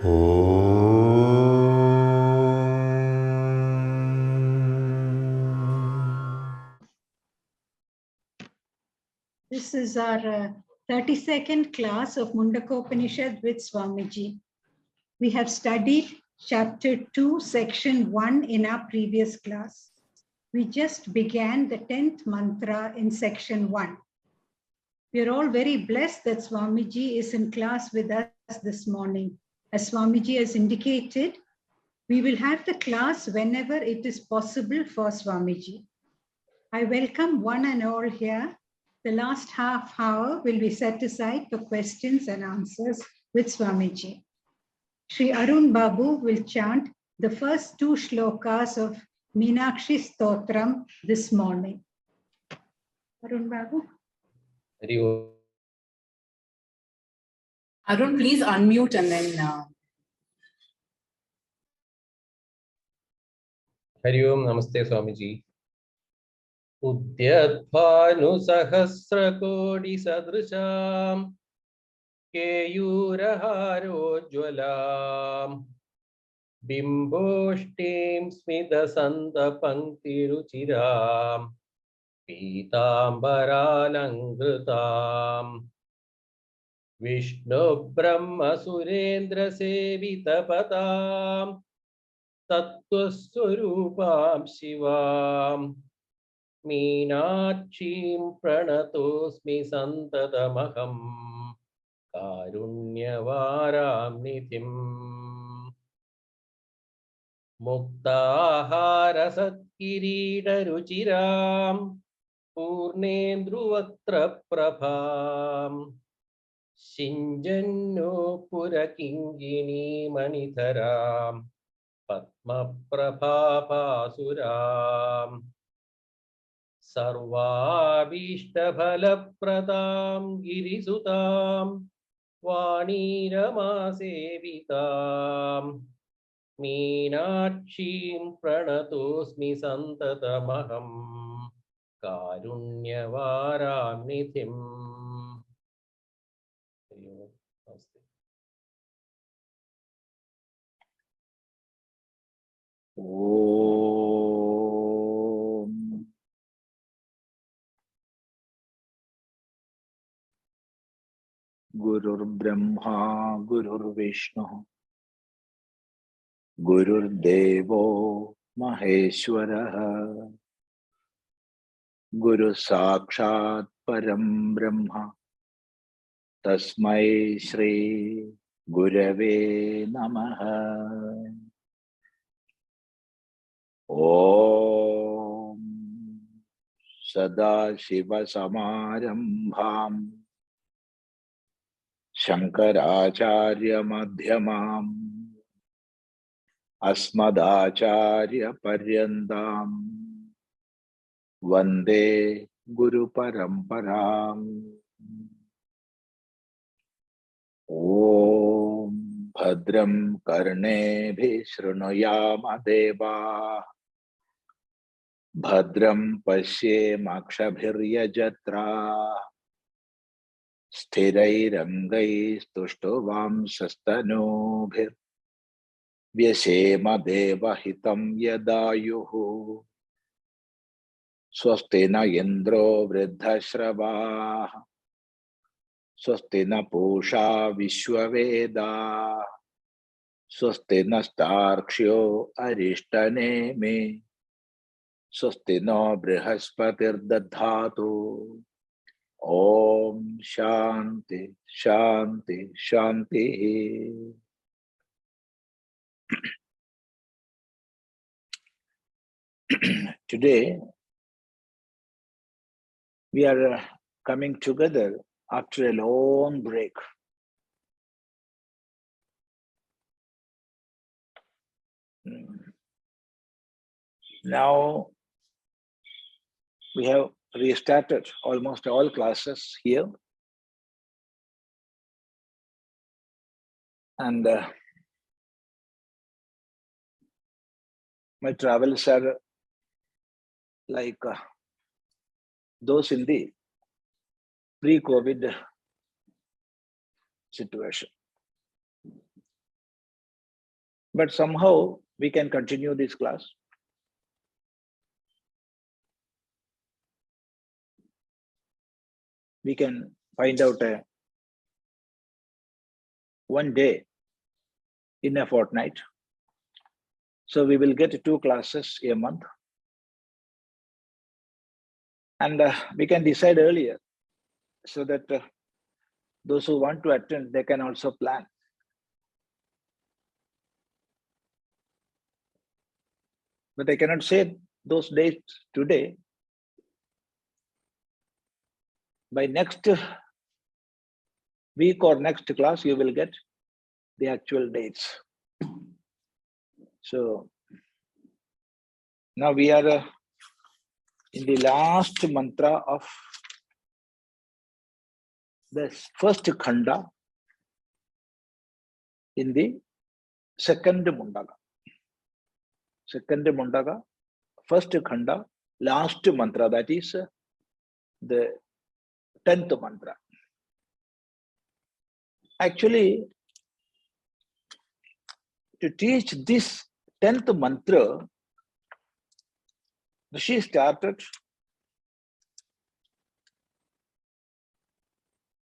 This is our 32nd class of Mundakopanishad with Swamiji. We have studied chapter 2, section 1 in our previous class. We just began the 10th mantra in section 1. We are all very blessed that Swamiji is in class with us this morning. As Swamiji has indicated, we will have the class whenever it is possible for Swamiji. I welcome one and all here. The last half hour will be set aside for questions and answers with Swamiji. Sri Arun Babu will chant the first 2 shlokas of Meenakshi Stotram this morning. Arun Babu. Arun, please unmute and then... Hari Om, Namaste Swamiji. Udyadbhanusahasrakodi sadrisham keyuraharojwalam bimboshtim smidasantapangtiruchiram pītāṃbarālaṅkritaṃ Vishnu Brahma Surendra Sevitapatāṃ Tattvasvarūpāṃ Shivaṃ Meenakshīṃ Pranatosmi Santatamaham Karunyavāraṃ Nidhiṃ Muktahara Satkirīta Ruchirāṃ Purnendruvatra Prabhāṃ Shinjanno Purakingini Manitharam Padma Prabhapasuram Sarvabhishtabhalapradam Girisutam Vaniramasevitam Meenakshīṃ Pranatosmi Santatamaham Karunyavāraṃ Nidhiṃ. Om Gurur Brahma Gurur Vishnu Gurur Devo Maheshwara Guru Sakshat Param Brahma Tasmai Shri Gurave Namaha. Om Sadashiva Samarambham Shankaracharya Madhyamam Asmadacharya Paryandam Vande Guru Paramparam. Om Bhadram Karnebhi Shrunuyama Deva Bhadram Pasye Makshabhiryajatra Sthirairangai Stushtovam Sastanubhir Vyasema Deva Hitam Yadayuhu Swastina Indro Vriddhashravaः Swastina Puruṣa viśvaṃ Swastina Starkshyo Arishthanemi Swastina Brihaspati'r Dadhatu. Om Shanti Shanti Shanti. Today we are coming together after a long break. Now we have restarted almost all classes here, and my travels are like those in the pre-COVID situation. But somehow we can continue this class. We can find out one day in a fortnight. So we will get 2 classes a month. And we can decide earlier so that those who want to attend, they can also plan. But I cannot say those dates today. By next week or next class, you will get the actual dates. So now we are in the last mantra of the first khanda in the second mundaka. Second mundaka, first khanda, last mantra, that is the 10th mantra. Actually, to teach this 10th mantra, she started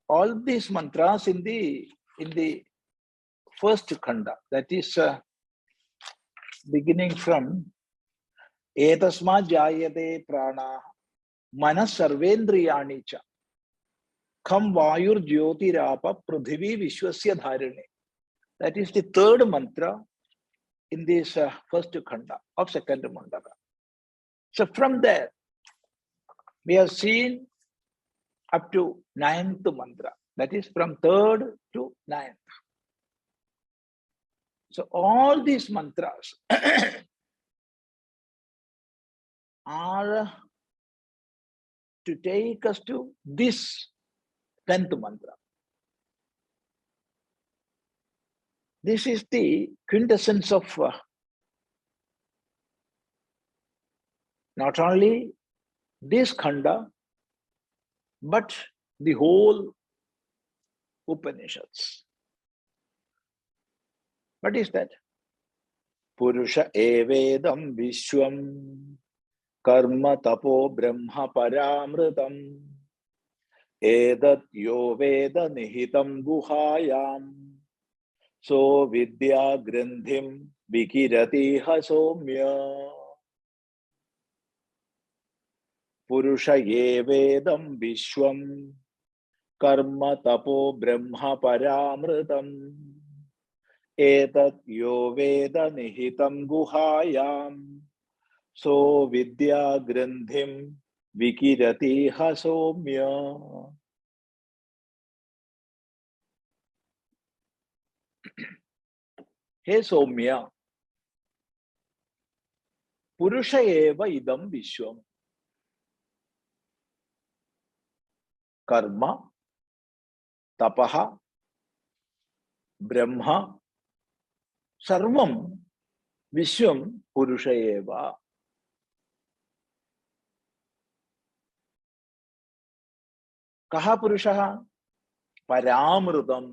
all these mantras in the first khanda, that is beginning from etasma jayate prana manas sarvendriyani cha kham vayur jyotirapa prithvi vishwasya dharane. That is the third mantra in this first khanda of second mundaka. So from there, we have seen up to 9th mantra. That is from 3rd to 9th. So all these mantras are to take us to this 10th mantra. This is the quintessence of not only this khanda, but the whole Upanishads. What is that? Puruṣa evedaṃ viśvaṃ karma tapo brahma parāmṛtam etadyo veda nihitaṃ guhāyāṃ so vidya grandhim vikiratīha somya. Puruṣa evedaṃ viśvaṃ karma tapo brahma parāmṛtam etadyo veda nihitaṃ guhāyāṃ so vidya grandhim vikiratīha somya. Hey somya, puruṣa eva evedaṃ viśvaṃ. Karma, tapaha, brahma, sarvam, viśvaṃ, puruṣa eva. Kaha puruṣaha? Parāmṛtam.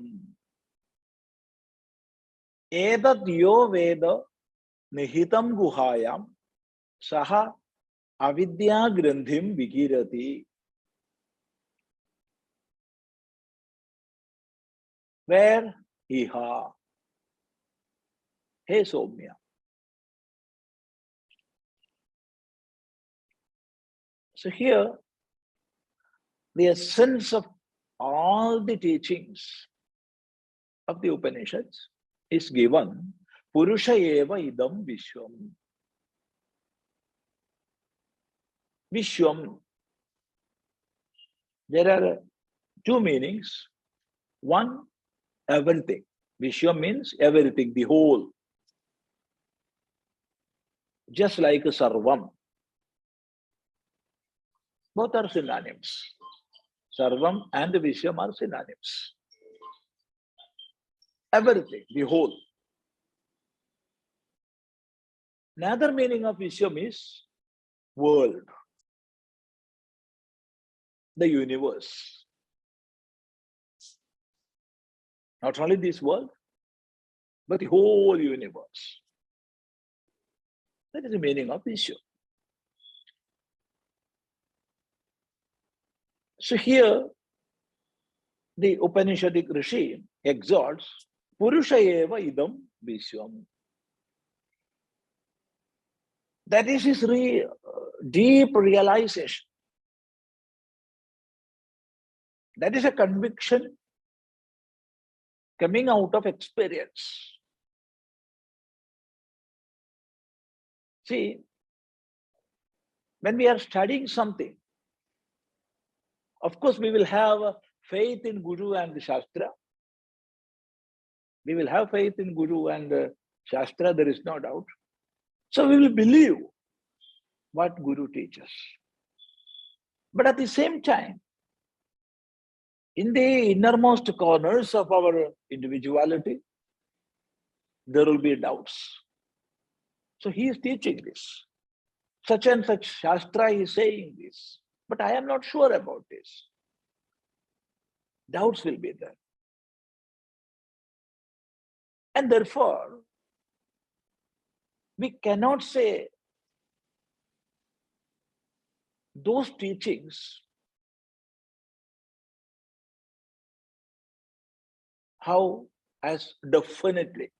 Etadyo veda nihitaṃ guhāyāṃ saha avidya grandhim vikirati. Where? Iha. Hey somya. So here, the essence of all the teachings of the Upanishads is given. Puruṣa eva evedaṃ viśvaṃ. Viśvaṃ. There are 2 meanings. One, everything. Viśvaṃ means everything, the whole. Just like sarvam. Both are synonyms. Sarvam and viśvaṃ are synonyms. Everything, the whole. Another meaning of viśvaṃ is world, the universe. Not only this world, but the whole universe. That is the meaning of viśvaṃ. So here, the Upanishadic Rishi exhorts, puruṣa eva evedaṃ viśvaṃ. That is his deep realization. That is a conviction coming out of experience. See, when we are studying something, of course, we will have faith in Guru and the Shastra. We will have faith in Guru and Shastra, there is no doubt. So we will believe what Guru teaches. But at the same time, in the innermost corners of our individuality, there will be doubts. So he is teaching this. Such and such Shastra is saying this. But I am not sure about this. Doubts will be there. And therefore, we cannot say those teachings how as definitely.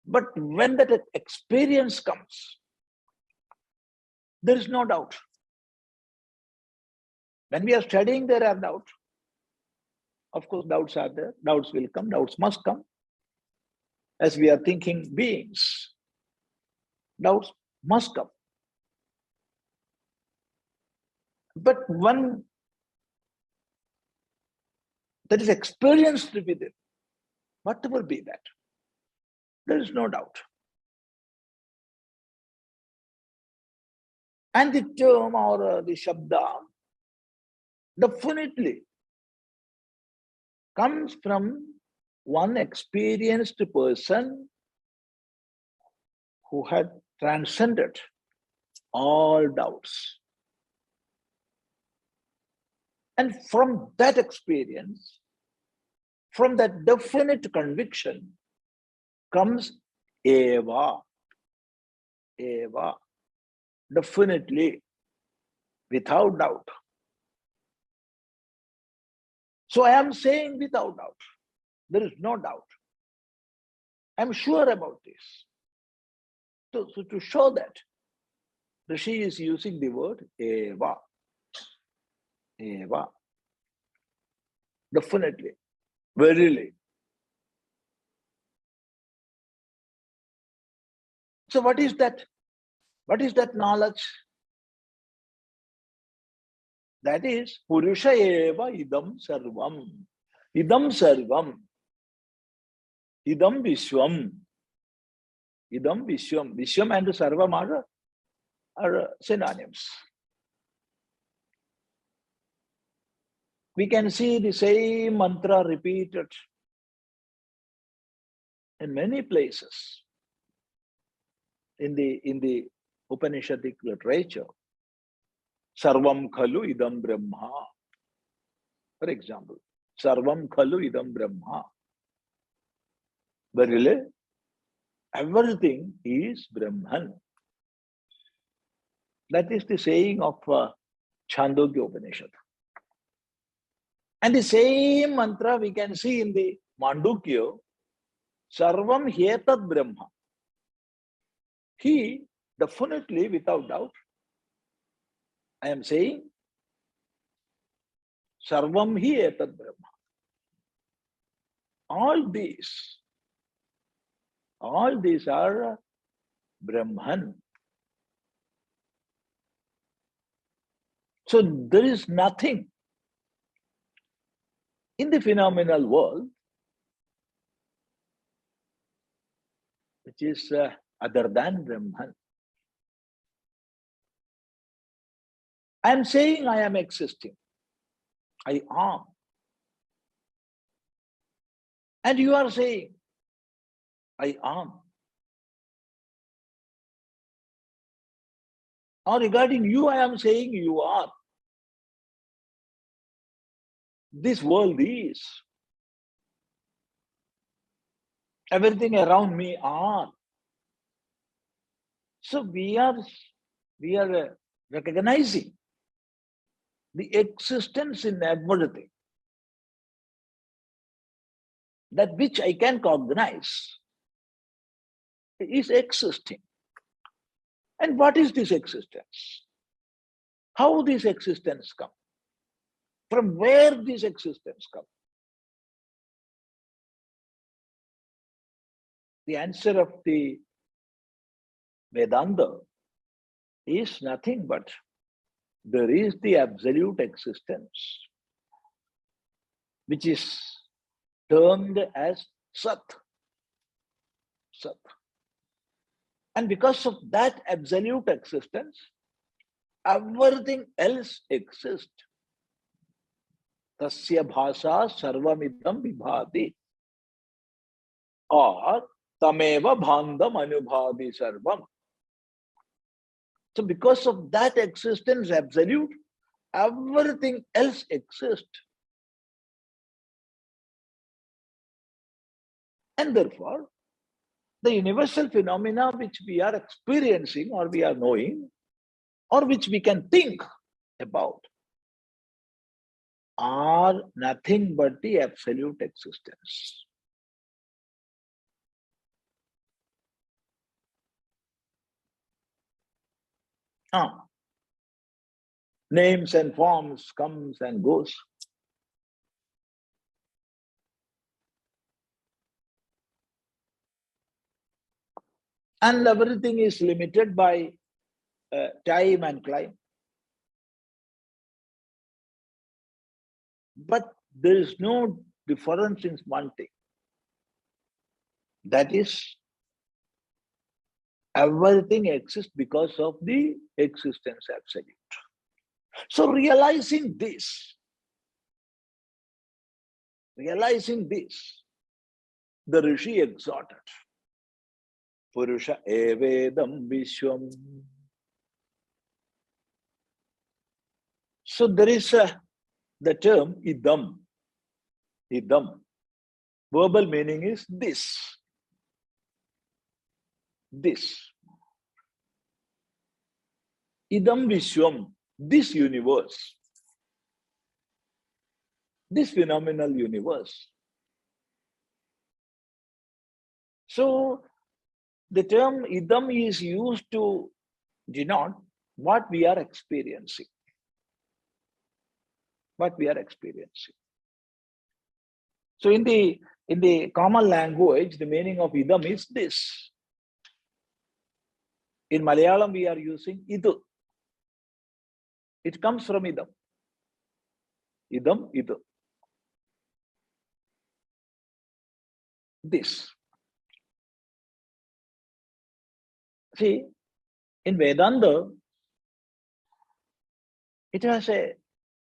But when that experience comes, there is no doubt. When we are studying, there are doubts. Of course, doubts are there. Doubts will come. Doubts must come. As we are thinking beings, doubts must come. But when that is experienced within, whatever be that, there is no doubt. And the term or the shabda definitely comes from one experienced person who had transcended all doubts. And from that experience, from that definite conviction, comes eva. Eva. Definitely, without doubt. So I am saying without doubt. There is no doubt. I am sure about this. So to show that, Rishi is using the word eva. Eva. Definitely. Verily. So what is that? What is that knowledge? That is puruṣa eva evedaṃ sarvam. Evedaṃ sarvam. Evedaṃ viśvaṃ. Evedaṃ viśvaṃ. Viśvaṃ and sarvam are synonyms. We can see the same mantra repeated in many places in the Upanishadic literature. Sarvam khalu evedaṃ brahma. For example, sarvam khalu evedaṃ brahma. Verily, everything is Brahman. That is the saying of Chandogya Upanishad. And the same mantra we can see in the Mandukya, sarvam etadyo brahma. He definitely, without doubt, I am saying, sarvam etadyo brahma. All these are Brahman. So there is nothing in the phenomenal world which is other than Brahman. I am saying I am existing. I am. And you are saying, I am. Or regarding you, I am saying you are. This world is. Everything around me are. So we are recognizing the existence in everything. That which I can cognize is existing. And what is this existence? How this existence comes? From where this existence comes? The answer of the Vedanta is nothing but there is the absolute existence, which is termed as Sat. Sat. And because of that absolute existence, everything else exists. Tasya bhasa sarvamidam vibhati. Or tameva bhandam anubhati sarvam. So because of that existence absolute, everything else exists. And therefore, the universal phenomena which we are experiencing or we are knowing or which we can think about are nothing but the absolute existence. Names and forms comes and goes. And everything is limited by time and climate. But there is no difference in one thing. That is, everything exists because of the existence absolute. So realizing this, the Rishi exhorted, puruṣa evedaṃ viśvaṃ. So there is the term evedaṃ. Evedaṃ. Verbal meaning is this. This. Evedaṃ viśvaṃ. This universe. This phenomenal universe. So the term evedaṃ is used to denote what we are experiencing. What we are experiencing. So in the common language, the meaning of evedaṃ is this. In Malayalam, we are using idu. It comes from evedaṃ. Evedaṃ, idu. This. See, in Vedanta, it has a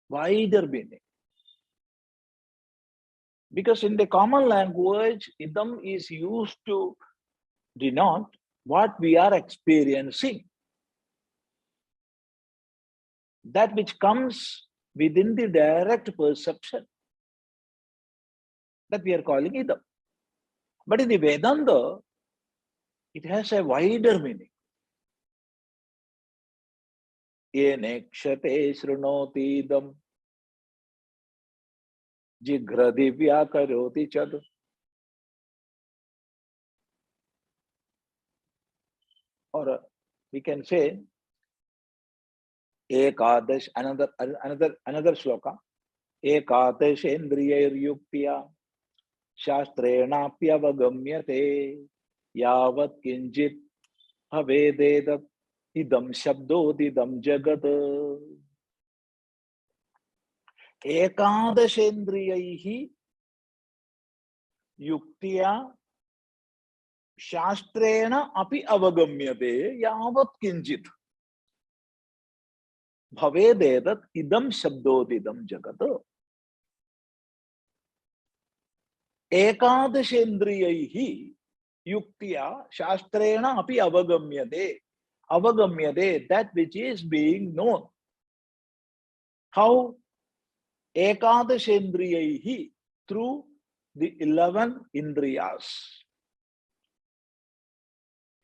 wider meaning. Because in the common language, evedaṃ is used to denote what we are experiencing. That which comes within the direct perception. That we are calling evedaṃ. But in the Vedanta, it has a wider meaning. Yenekshate shrunoti idam jigradi vyakaroti chad. Or we can say ekadash, another shloka. Ekadash endriyar yuktiya shastrena pyavagamyate yavat kinjit havededat idam shabdodidam jagat. Ekadashendriyaihi yuktiya shastrena api avagamyate yavat kinjit bhavededat idam shabdodidam jagat. Ekadashendriyaihi yuktiya shastrena api avagamyate. Avagamyate, that which is being known. How? Ekadashendriyaihi, through the 11 indriyas.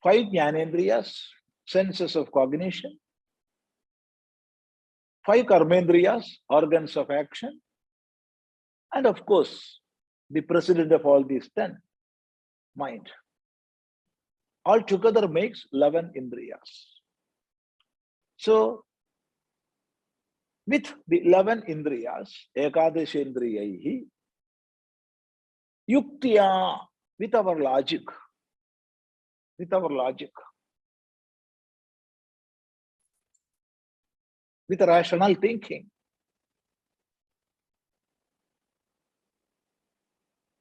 5 jnanendriyas, senses of cognition, 5 karmendriyas, organs of action, and of course, the president of all these 10, mind. All together makes 11 indriyas. So, with the 11 indriyas, ekadashendriyaihi, yuktiya, with our logic, with rational thinking,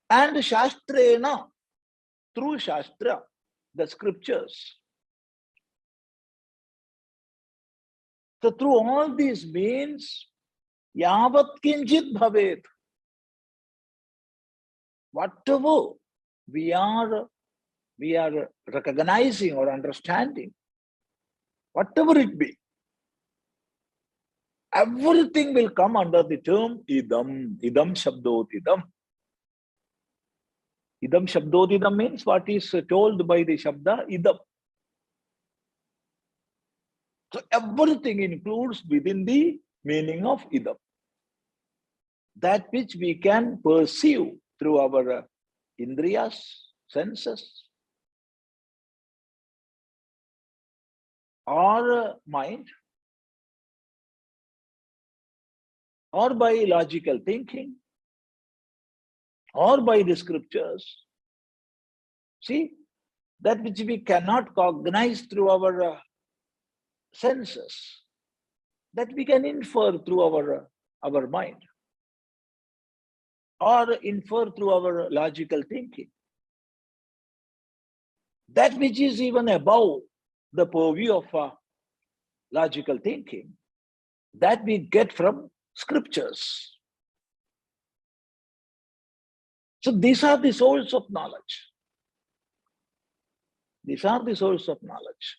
and shastrena, through shastra, the scriptures. So through all these means, yavat kinchit bhavet, whatever we are recognizing or understanding, whatever it be, everything will come under the term idam, idam shabdot idam. Idam shabdot idam means what is told by the shabda idam. So everything includes within the meaning of idam. That which we can perceive through our indriyas, senses, or mind, or by logical thinking, or by the scriptures. See, that which we cannot cognize through our senses, that we can infer through our mind, or infer through our logical thinking. That which is even above the purview of logical thinking, that we get from scriptures. So these are the source of knowledge. These are the source of knowledge.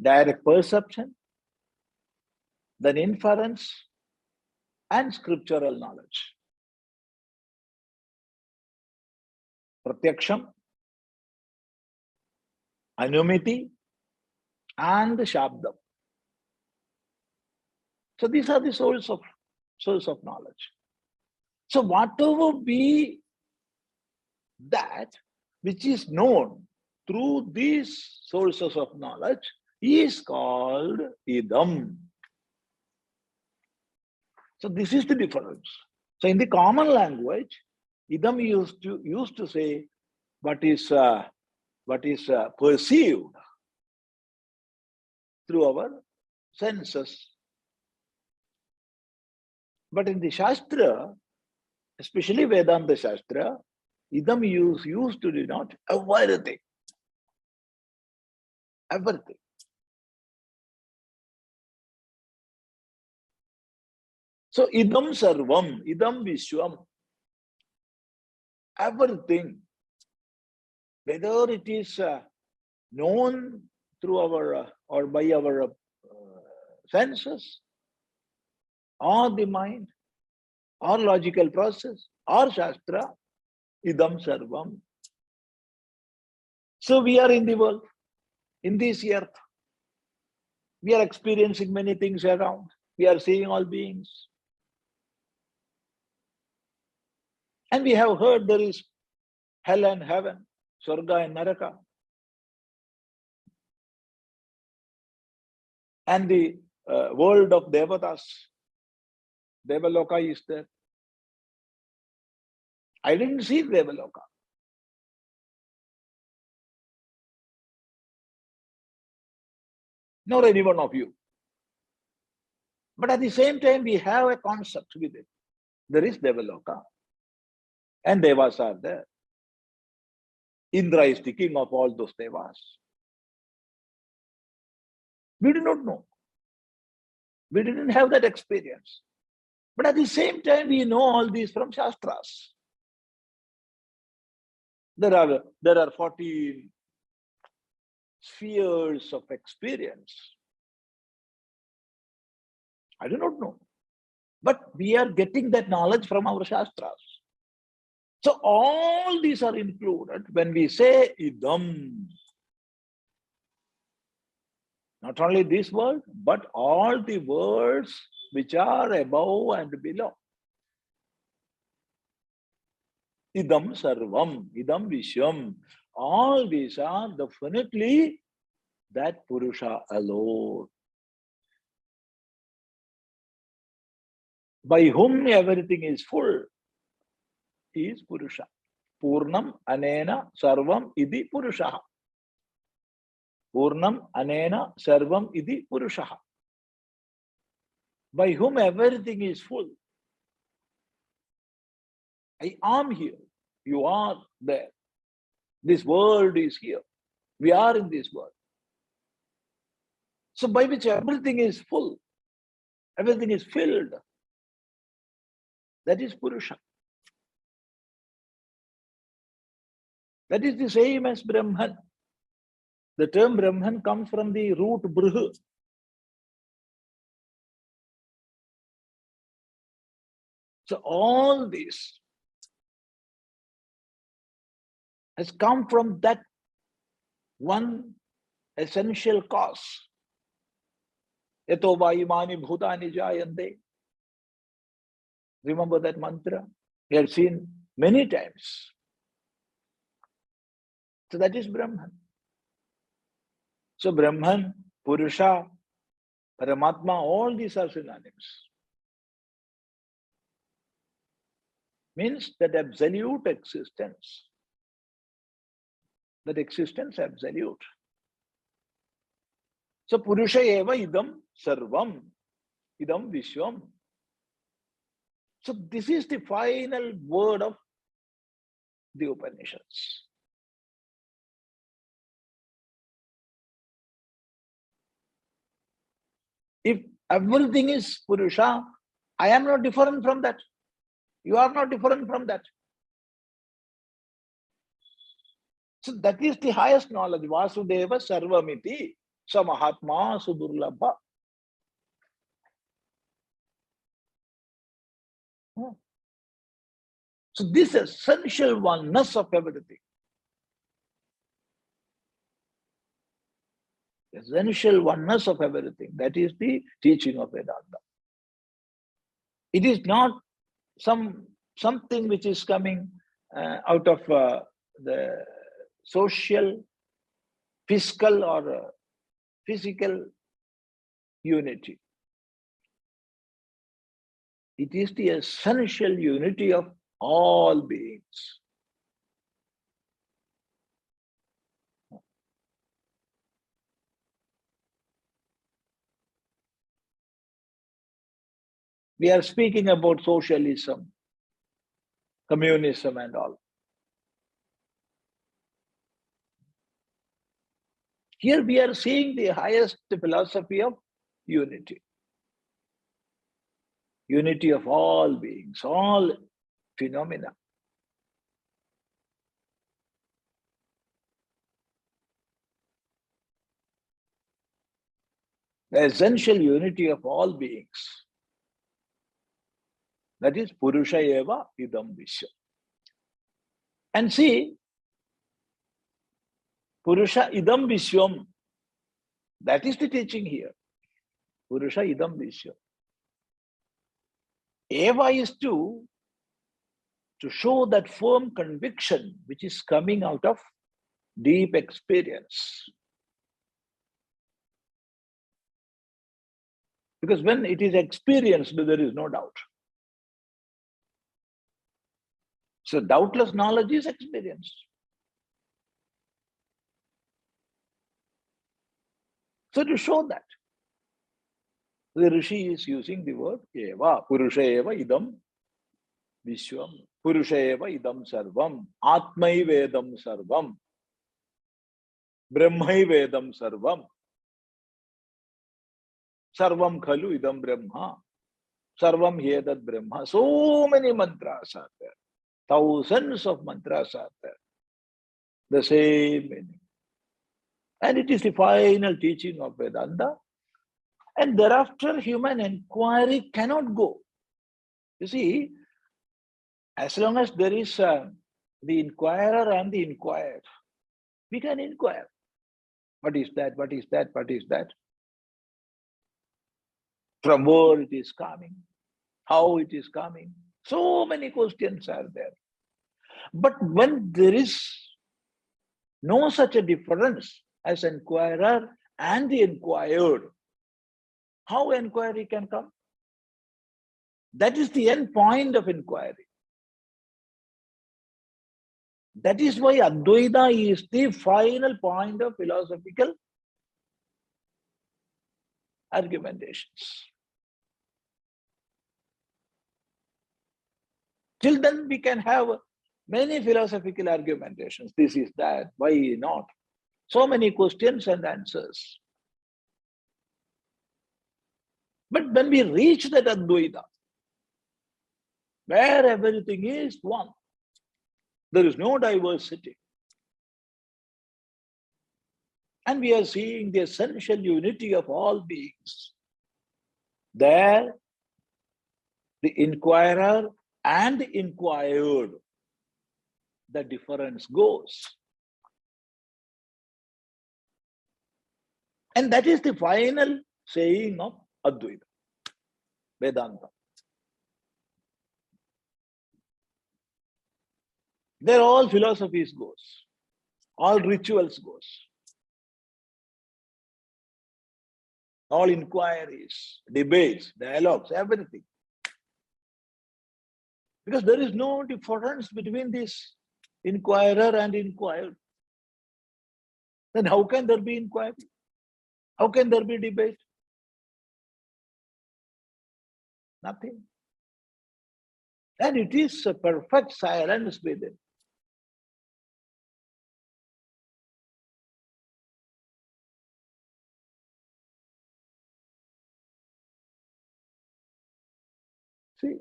Direct perception, then inference, and scriptural knowledge. Pratyaksham, Anumiti, and Shabdam. So these are the source of knowledge. So whatever be that which is known through these sources of knowledge is called idam. So this is the difference. So in the common language, idam used to say what is perceived through our senses. But in the Shastra, especially Vedanta Shastra, idam used to denote everything. Everything. So idam sarvam, idam viśvaṃ, everything, whether it is known through our or by our senses, or the mind, or logical process, or Shastra, idam sarvam. So we are in the world, in this earth. We are experiencing many things around. We are seeing all beings. And we have heard there is hell and heaven, Swarga and Naraka. And the world of Devatas, Devaloka is there. I didn't see Devaloka. Nor any one of you. But at the same time, we have a concept with it. There is Devaloka. And Devas are there. Indra is the king of all those Devas. We do not know. We didn't have that experience. But at the same time, we know all these from Shastras. There are 14 spheres of experience. I do not know. But we are getting that knowledge from our Shastras. So all these are included when we say idam. Not only this world, but all the worlds which are above and below. Evedaṃ sarvam, evedaṃ viśvaṃ. All these are definitely that puruṣa alone, by whom everything is full. He is puruṣa. Purnam anena sarvam iti puruṣaha. Purnam anena sarvam iti puruṣaha. By whom everything is full. I am here. You are there. This world is here. We are in this world. So by which everything is full. Everything is filled. That is puruṣa. That is the same as Brahman. The term Brahman comes from the root brih. So all this has come from that one essential cause. Yato va imani bhutani jayante. Remember that mantra? We have seen many times. So that is Brahman. So Brahman, Purusha, Parāmṛtam, all these are synonyms. Means that absolute existence. That existence absolute. So Purusha eva evedaṃ sarvam, evedaṃ viśvaṃ. So this is the final word of the Upanishads. If everything is Purusha, I am not different from that. You are not different from that. So that is the highest knowledge. Vasudeva sarvamiti samahatma sudurlabha. So this essential oneness of everything. Essential oneness of everything. That is the teaching of Vedanta. It is not something which is coming out of the social, fiscal or physical unity. It is the essential unity of all beings. We are speaking about socialism, communism and all. Here we are seeing the highest philosophy of unity. Unity of all beings, all phenomena. The essential unity of all beings. That is Purusha eva evedaṃ viśvaṃ. And see, Purusha evedaṃ viśvaṃ, that is the teaching here. Purusha evedaṃ viśvaṃ. Eva is to show that firm conviction which is coming out of deep experience. Because when it is experienced, there is no doubt. So doubtless knowledge is experienced. So to show that, the Rishi is using the word eva, Purusha eva evedaṃ viśvaṃ, Purusha eva evedaṃ sarvam, Atmaiva evedaṃ sarvam, Brahmaiva evedaṃ sarvam, Sarvam khalu evedaṃ Brahma, Sarvam hyetad Brahma. So many mantras are there. Thousands of mantras are there. The same meaning. And it is the final teaching of Vedanta. And thereafter, human inquiry cannot go. You see, as long as there is the inquirer and the inquired, we can inquire. What is that? What is that? What is that? From where it is coming? How it is coming? So many questions are there. But when there is no such a difference as inquirer and the inquired, how inquiry can come? That is the end point of inquiry. That is why Advaita is the final point of philosophical argumentations. Till then, we can have many philosophical argumentations. This is that, why not? So many questions and answers. But when we reach that Advaita, where everything is one, there is no diversity. And we are seeing the essential unity of all beings. There, the inquirer and the inquired, the difference goes. And that is the final saying of Advaita, Vedanta. There all philosophies goes, all rituals goes, all inquiries, debates, dialogues, everything. Because there is no difference between this inquirer and inquired. Then how can there be inquiry? How can there be debate? Nothing. And it is a perfect silence within. See?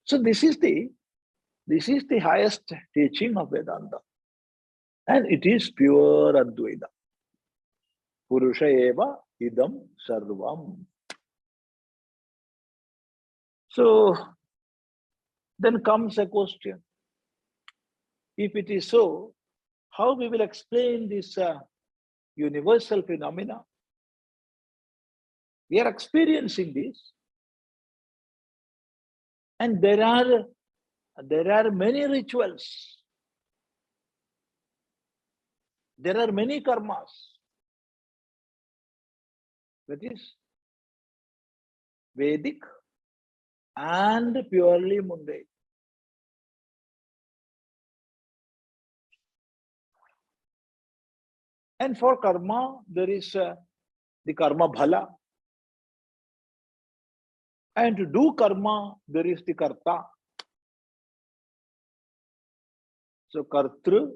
So this is the highest teaching of Vedanta. And it is pure Advaita. Puruṣa eva evedaṃ sarvam. So then comes a question. If it is so, how we will explain this universal phenomena? We are experiencing this. And there are many rituals. There are many karmas. That is Vedic and purely mundane. And for karma, there is the karma bhala. And to do karma, there is the karta. So kartru,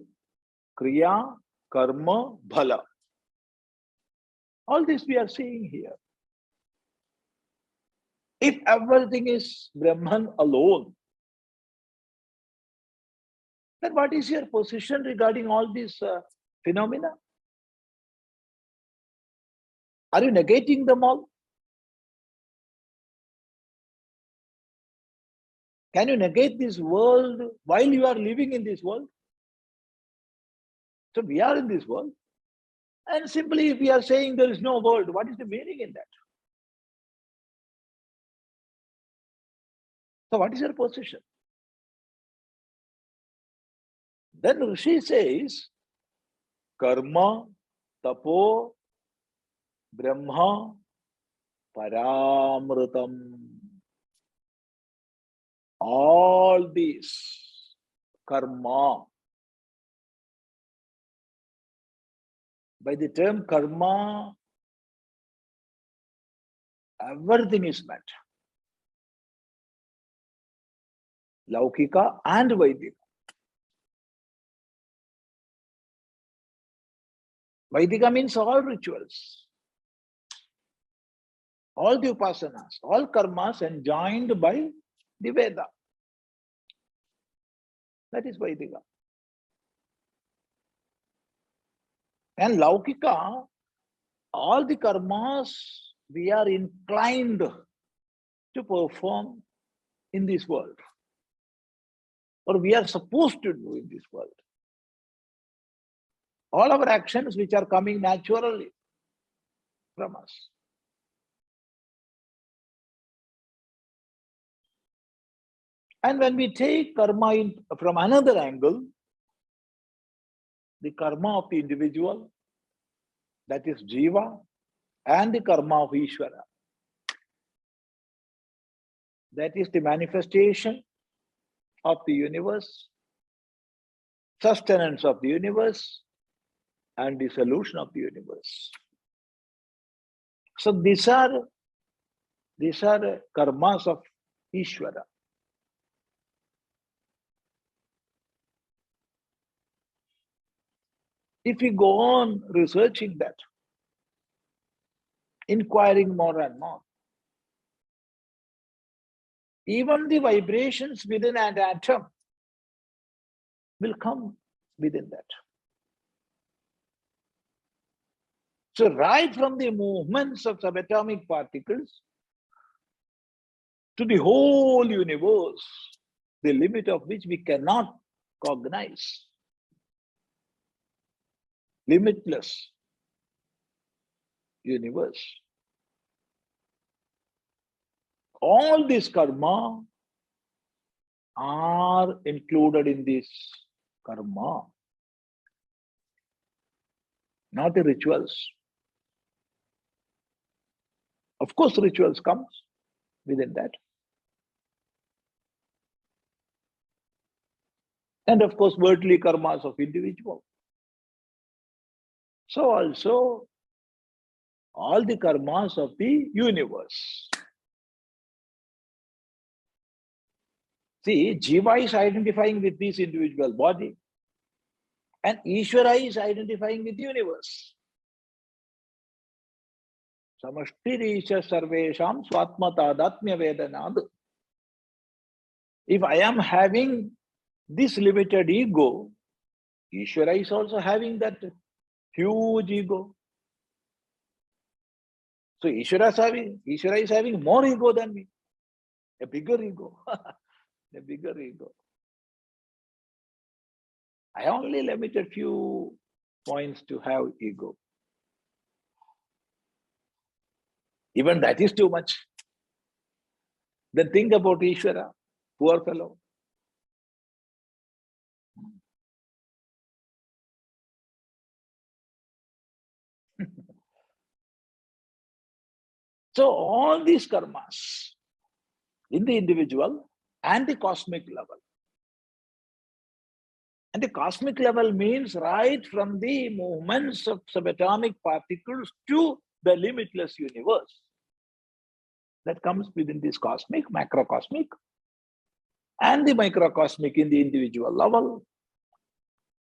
kriya, karma, bhala. All this we are seeing here. If everything is Brahman alone, then what is your position regarding all these phenomena? Are you negating them all? Can you negate this world while you are living in this world? So we are in this world. And simply if we are saying there is no world, what is the meaning in that? So what is your position? Then Rishi says, karma, tapo, brahma, parāmṛtam. All these karma. By the term karma, everything is met. Laukika and Vaidika. Vaidika means all rituals, all the upasanas, all karmas enjoined by the Veda. That is Vaidika. And Laukika, all the karmas we are inclined to perform in this world, or we are supposed to do in this world. All our actions which are coming naturally from us. And when we take karma from another angle, the karma of the individual, that is jiva, and the karma of Ishvara, that is the manifestation of the universe, sustenance of the universe, and the solution of the universe. So these are karmas of Ishvara. If we go on researching that, inquiring more and more, even the vibrations within an atom will come within that. So right from the movements of subatomic particles to the whole universe, the limit of which we cannot cognize, limitless universe. All these karma are included in this karma, not the rituals. Of course, rituals comes within that. And of course, worldly karmas of individual. So also, all the karmas of the universe. See, Jiva is identifying with this individual body, and Ishvara is identifying with the universe. Samashtirisha sarvesham swatmatadatmya vedanad. If I am having this limited ego, Ishvara is also having that huge ego. So Ishvara is having more ego than me, a bigger ego, a bigger ego. I only limited few points to have ego. Even that is too much. Then think about Ishvara, poor fellow. So all these karmas in the individual and the cosmic level. And the cosmic level means right from the movements of subatomic particles to the limitless universe. That comes within this cosmic, macrocosmic, and the microcosmic in the individual level.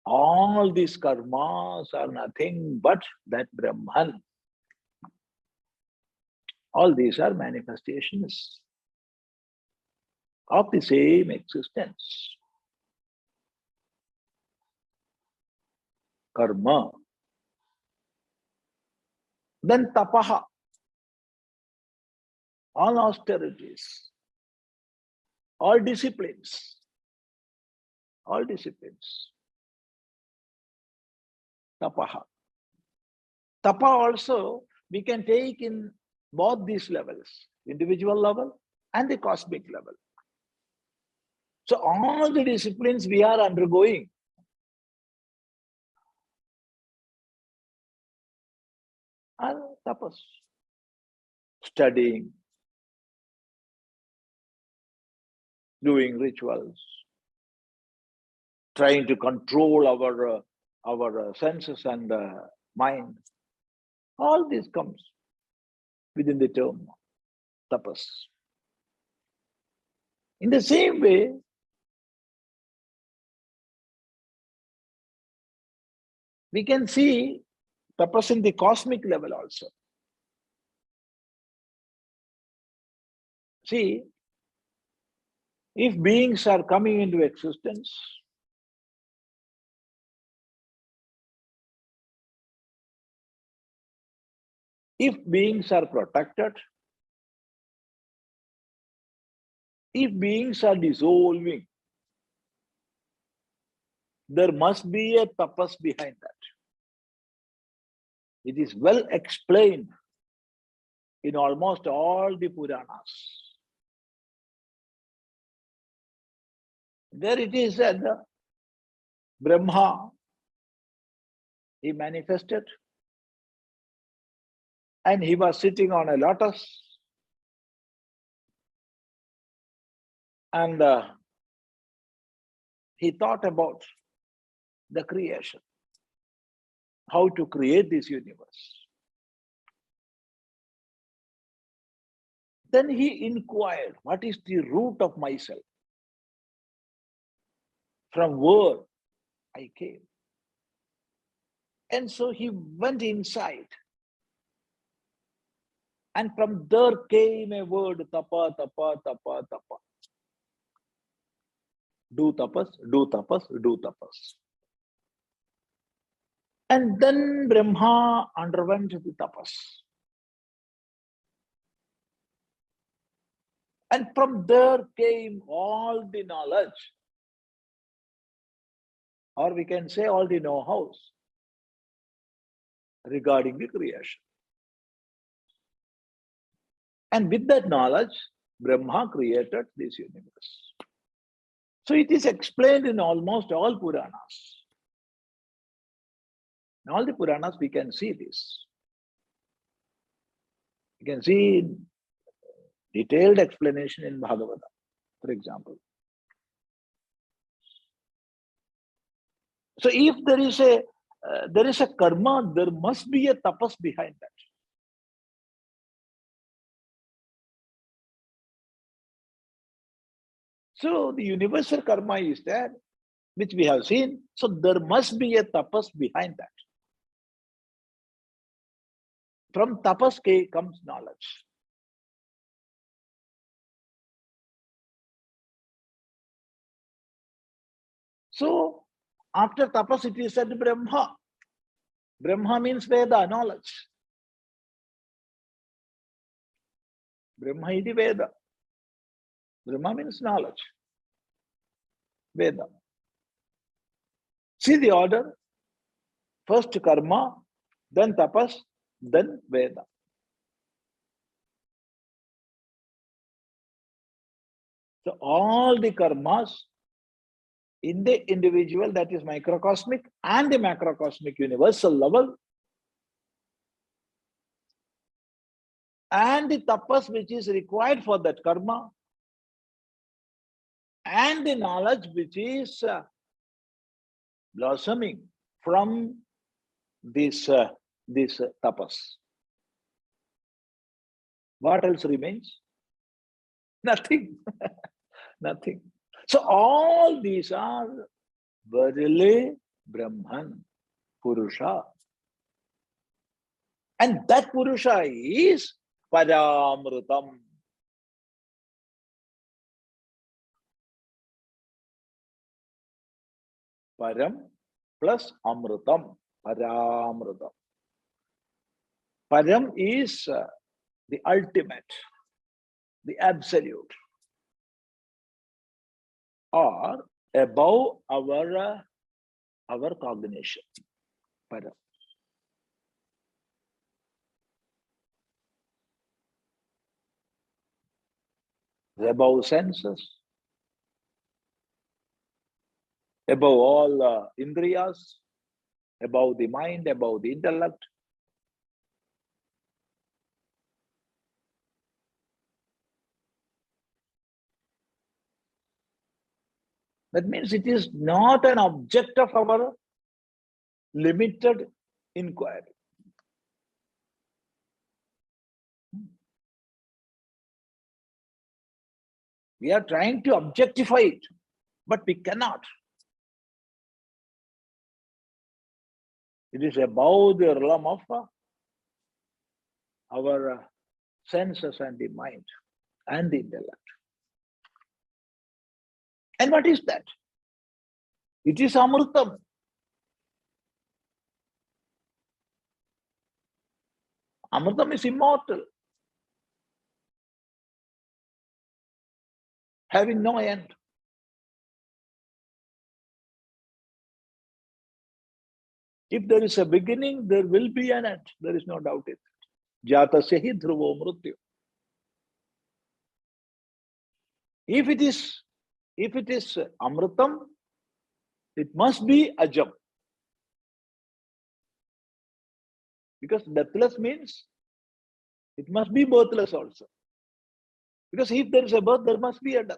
All these karmas are nothing but that Brahman. All these are manifestations of the same existence. Karma. Then tapaha. All austerities. All disciplines. All disciplines. Tapaha. Tapa also we can take in both these levels, individual level and the cosmic level. So all the disciplines we are undergoing are tapas. Studying, doing rituals, trying to control our senses and mind. All this comes within the term tapas. In the same way, we can see tapas in the cosmic level also. See, if beings are coming into existence, if beings are protected, if beings are dissolving, there must be a tapas behind that. It is well explained in almost all the Puranas. There it is said, Brahma, he manifested, and he was sitting on a lotus, and he thought about the creation, how to create this universe. Then he inquired, what is the root of myself? From where I came. And so he went inside. And from there came a word, tapa, tapa, tapa, tapa. Do tapas, do tapas, do tapas. And then Brahma underwent the tapas. And from there came all the knowledge, or we can say all the know-hows regarding the creation. And with that knowledge, Brahma created this universe. So it is explained in almost all Puranas. In all the Puranas, we can see this. You can see detailed explanation in Bhagavata, for example. So if there is a karma, there must be a tapas behind that. So the universal karma is there, which we have seen. So there must be a tapas behind that. From tapas comes knowledge. So after tapas, it is said Brahma. Brahma means veda, knowledge. Brahma is the veda. Brahma means knowledge. Veda. See the order. First karma, then tapas, then veda. So all the karmas in the individual, that is microcosmic, and the macrocosmic universal level, and the tapas which is required for that karma, and the knowledge which is blossoming from this tapas. What else remains? Nothing. Nothing. So all these are verily Brahman, puruṣa. And that puruṣa is parāmṛtam. Param plus amrutam, parāmṛtam. Param is the ultimate, the absolute, or above our cognition. Param. Above senses, above all indriyas, above the mind, above the intellect. That means it is not an object of our limited inquiry. We are trying to objectify it, but we cannot. It is above the realm of our senses and the mind and the intellect. And what is that? It is amrutam. Amrutam is immortal, having no end. If there is a beginning, there will be an end. There is no doubt in it. Jatasya hi dhruvo mrityu. If it is If it is amritam, it must be ajam. Because deathless means it must be birthless also. Because if there is a birth, there must be a death.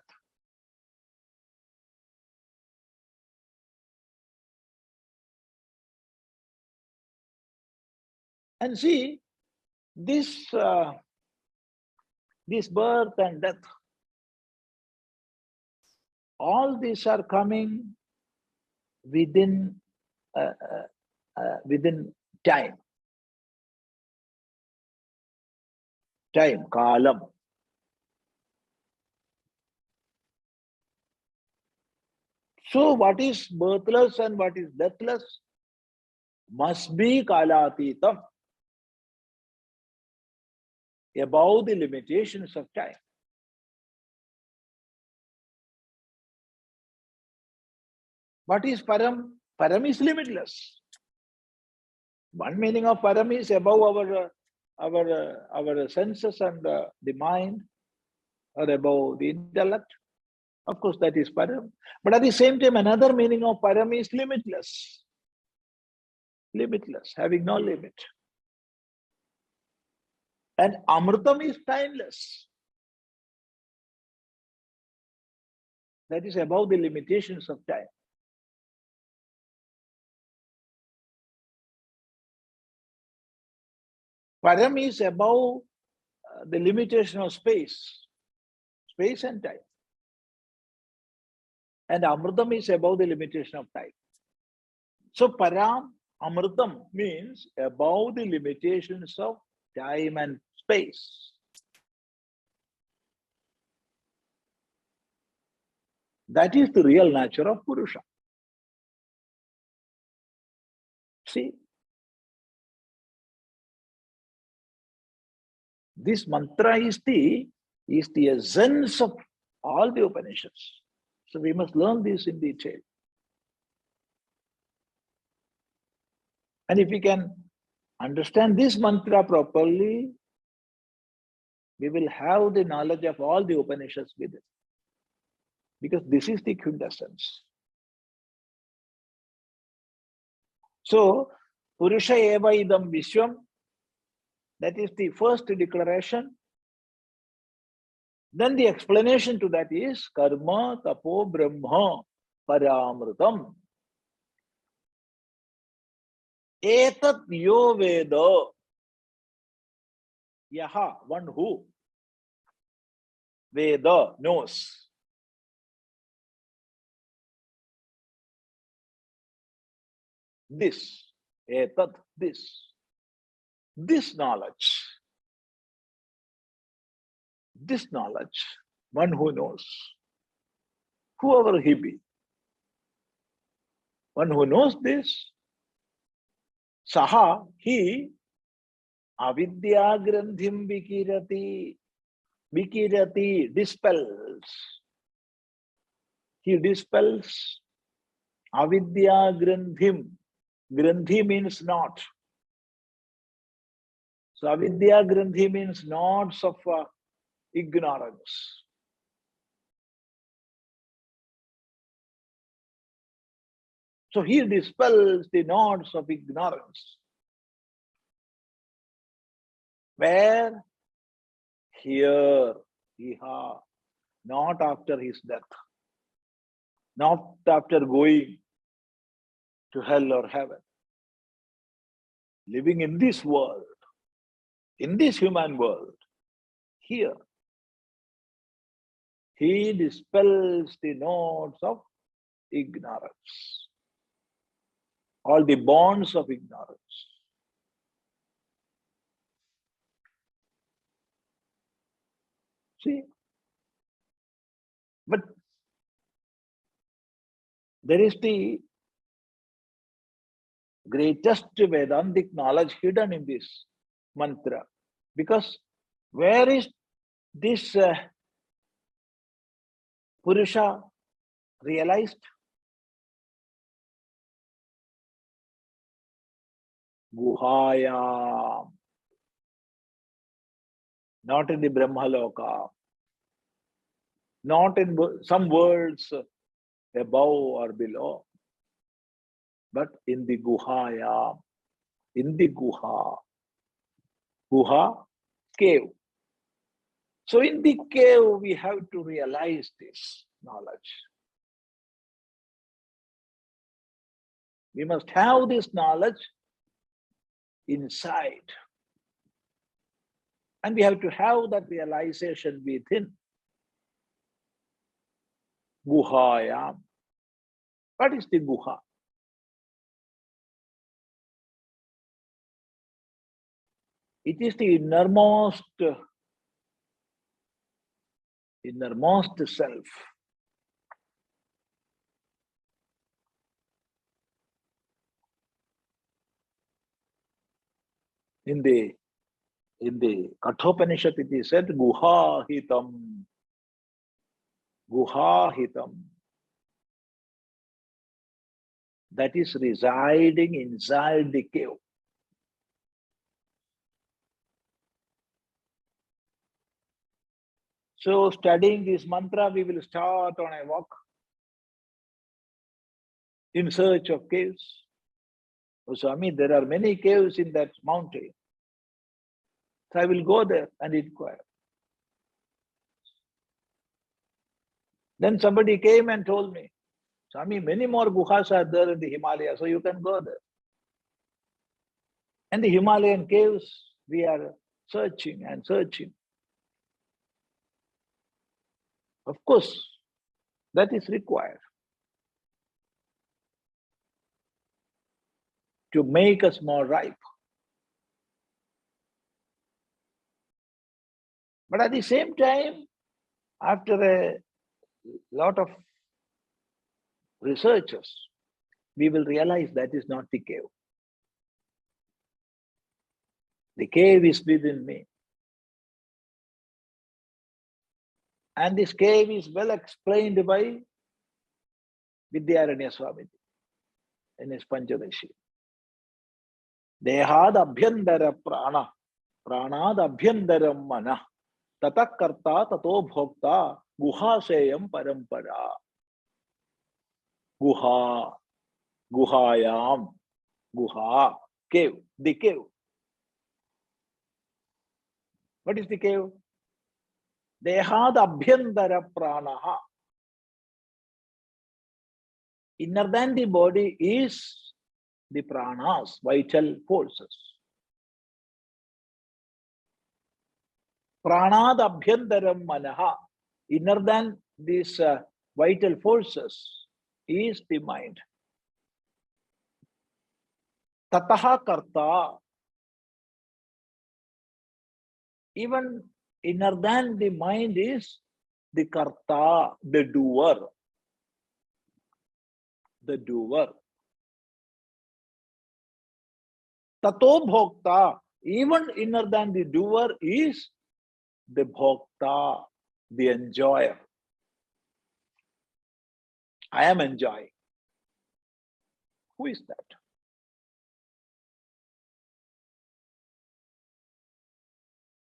And see, this birth and death, all these are coming within time. Time, kalam. So what is birthless and what is deathless must be kalātītam, above the limitations of time. What is param? Param is limitless. One meaning of param is above our senses and the mind, or above the intellect. Of course, that is param. But at the same time, another meaning of param is limitless. Limitless, having no limit. And amritam is timeless. That is above the limitations of time. Param is above the limitation of space and time. And amritam is above the limitation of time. So param, amritam means above the limitations of time and space. That is the real nature of puruṣa. See, this mantra is the essence of all the Upanishads. So we must learn this in detail. And if we can understand this mantra properly, we will have the knowledge of all the Upanishads with it. Because this is the quintessence. So, puruṣa evedaṃ viśvaṃ, that is the first declaration. Then the explanation to that is karma, tapo, brahma, parāmṛtam. Etadyo veda. Yaha, one who. Veda, knows. This, etad, this knowledge, one who knows, whoever he be, one who knows this, saha, he, avidya grandhim vikirati, dispels. He dispels avidya grandhim. Grandhi means knot. So avidya grandhi means knots of ignorance. So he dispels the knots of ignorance. Where? Here, iha, not after his death, not after going to hell or heaven. Living in this world, in this human world, here, he dispels the knots of ignorance, all the bonds of ignorance. See, but there is the greatest Vedantic knowledge hidden in this mantra. Because where is this puruṣa realized? Guhāyāṃ. Not in the Brahmaloka. not in some worlds above or below, but in the guhāyāṃ, in the guha. Guha, cave. So in the cave, we have to realize this knowledge. We must have this knowledge inside. And we have to have that realization within. Guhāyāṃ. What is the guha? It is the innermost self. In the Kathopanishad it is said, guhāhitam. Guhāhitam. That is residing inside the cave. So studying this mantra, we will start on a walk in search of caves. Oh, Swami, there are many caves in that mountain. So I will go there and inquire. Then somebody came and told me, Swami, many more guhas are there in the Himalayas, so you can go there. And the Himalayan caves, we are searching and searching. Of course, that is required to make us more ripe. But at the same time, after a lot of researches, we will realize that is not the cave. The cave is within me. And this cave is well explained by Vidyaranya Swamiji in his Panchadashi. Dehad abhyandara prana, pranad abhyandaram mana, tata karta tato bhokta, guhāseyam parampara. Guha, guhāyāṃ, guha, cave, the cave. What is the cave? Dehad abhyandara pranaha. Inner than the body is the pranas, vital forces. Pranad abhyandaram manaha. Inner than these vital forces is the mind. Tataha karta. Even inner than the mind is the karta, the doer. The doer. Tato bhokta. Even inner than the doer is the bhokta, the enjoyer. I am enjoying. Who is that?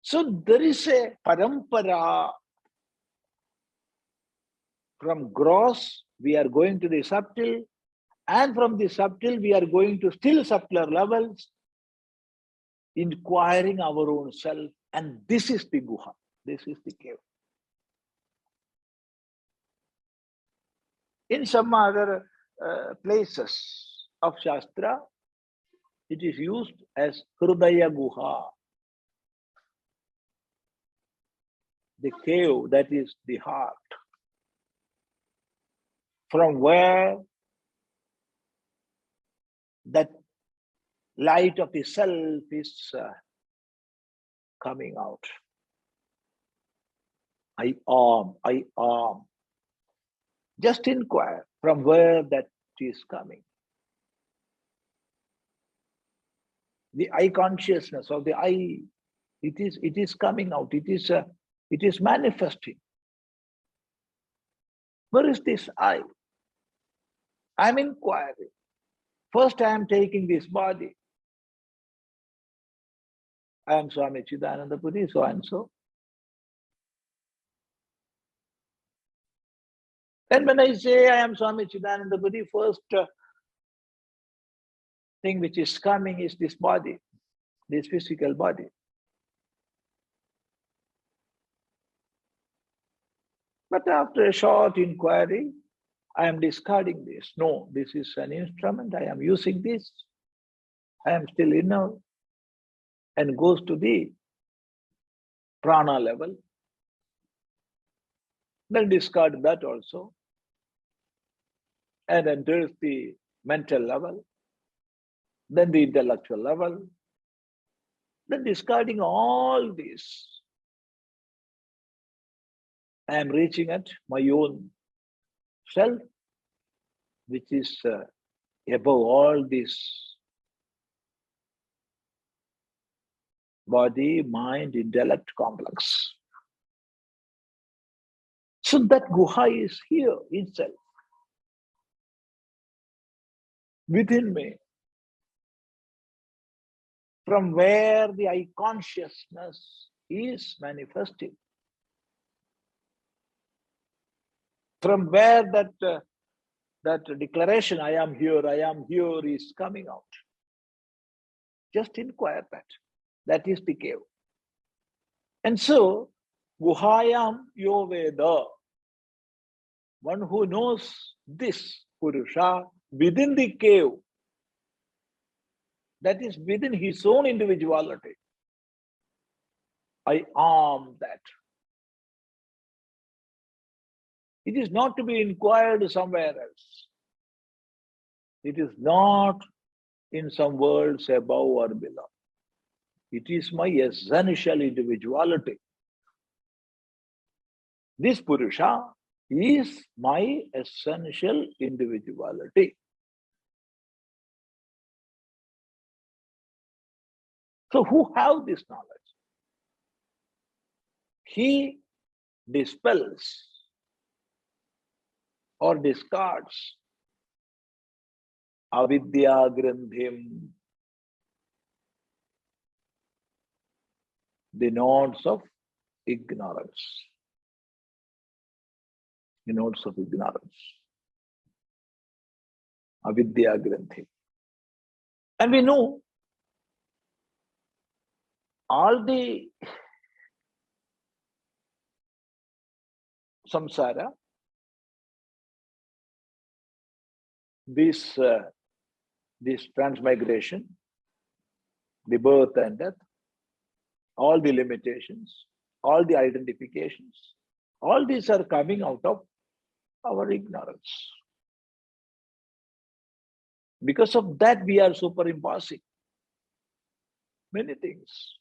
So there is a parampara. From gross, we are going to the subtle, and from the subtle, we are going to still subtler levels, inquiring our own self. And this is the guha, this is the cave. In some other places of Shastra, it is used as Hridaya Guha, the cave that is the heart, from where that light of the self is coming out. I am. Just inquire from where that is coming. The I consciousness of the I, it is coming out. It is manifesting. Where is this I? I'm inquiring. First, I am taking this body. I am Swami Chidananda Puri, so and so. And when I say I am Swami Chidananda Puri, first thing which is coming is this body, this physical body. But after a short inquiry, I am discarding this. No, this is an instrument. I am using this. I am still inner, and goes to the prana level. Then discard that also, and enters the mental level, then the intellectual level. Then discarding all this, I am reaching at my own self, which is above all this body, mind, intellect complex. So that guha is here itself, within me, from where the I consciousness is manifesting, from where that declaration, I am here, is coming out. Just inquire that. That is the cave. And so, guhāyāṃ yo veda, one who knows this puruṣa within the cave, that is within his own individuality. I am that. It is not to be inquired somewhere else. It is not in some worlds above or below. It is my essential individuality. This puruṣa is my essential individuality. So who have this knowledge? He dispels or discards avidya-grandhim, the nodes of ignorance. The nodes of ignorance. Avidya-grandhim. And we know all the samsara, this transmigration, the birth and death, all the limitations, all the identifications, all these are coming out of our ignorance. Because of that, we are superimposing many things.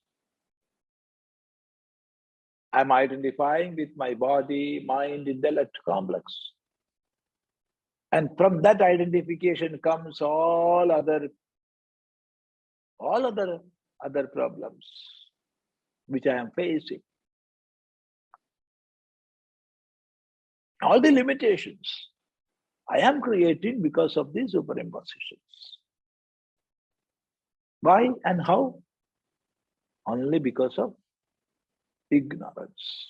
I'm identifying with my body, mind, intellect complex. And from that identification comes all other problems which I am facing. All the limitations I am creating because of these superimpositions. Why and how? Only because of ignorance.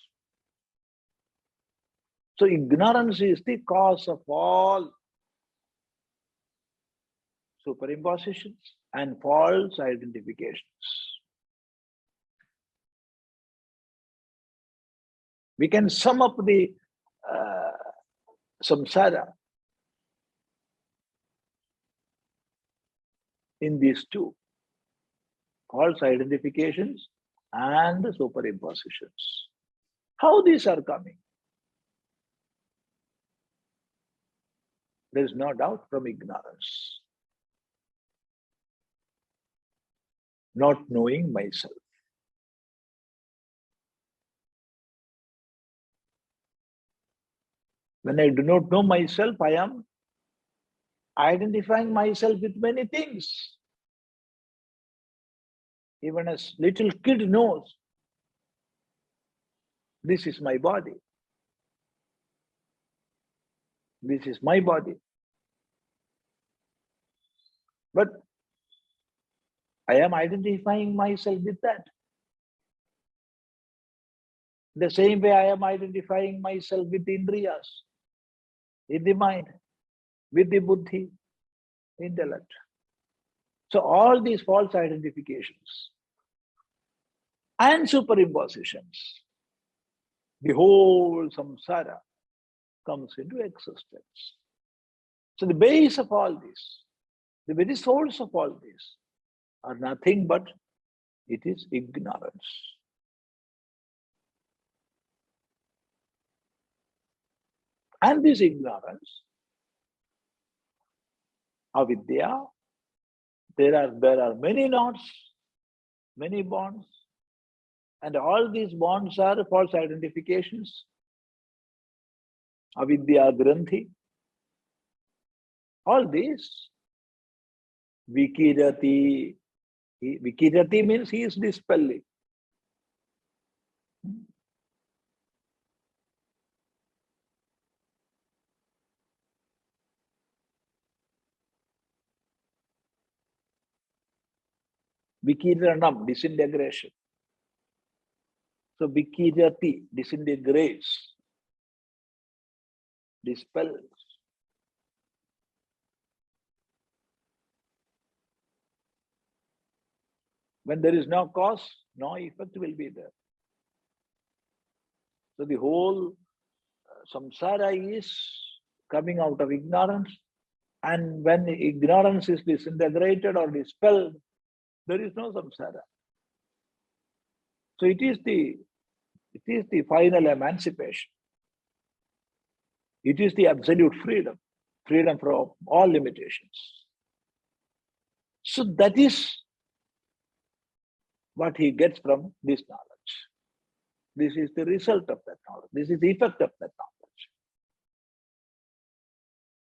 So ignorance is the cause of all superimpositions and false identifications. We can sum up the samsara in these two: false identifications and superimpositions. How these are coming? There is no doubt from ignorance. Not knowing myself. When I do not know myself, I am identifying myself with many things. Even a little kid knows, this is my body. This is my body. But I am identifying myself with that. The same way I am identifying myself with the indriyas. in the mind, with the buddhi, intellect. So all these false identifications and superimpositions, the whole samsara comes into existence. So the base of all this, the very source of all this, are nothing but it is ignorance. And this ignorance, avidya, there are many knots, many bonds, and all these bonds are false identifications. Avidya granthi. All these, vikiratīha. Vikiratīha means he is dispelling. Vikiratīha, disintegration. So vikiratīha, disintegrates, dispels. When there is no cause, no effect will be there. So the whole samsara is coming out of ignorance, and when the ignorance is disintegrated or dispelled, there is no samsara. So it is the final emancipation. It is the absolute freedom, freedom from all limitations. So that is what he gets from this knowledge. This is the result of that knowledge. This is the effect of that knowledge.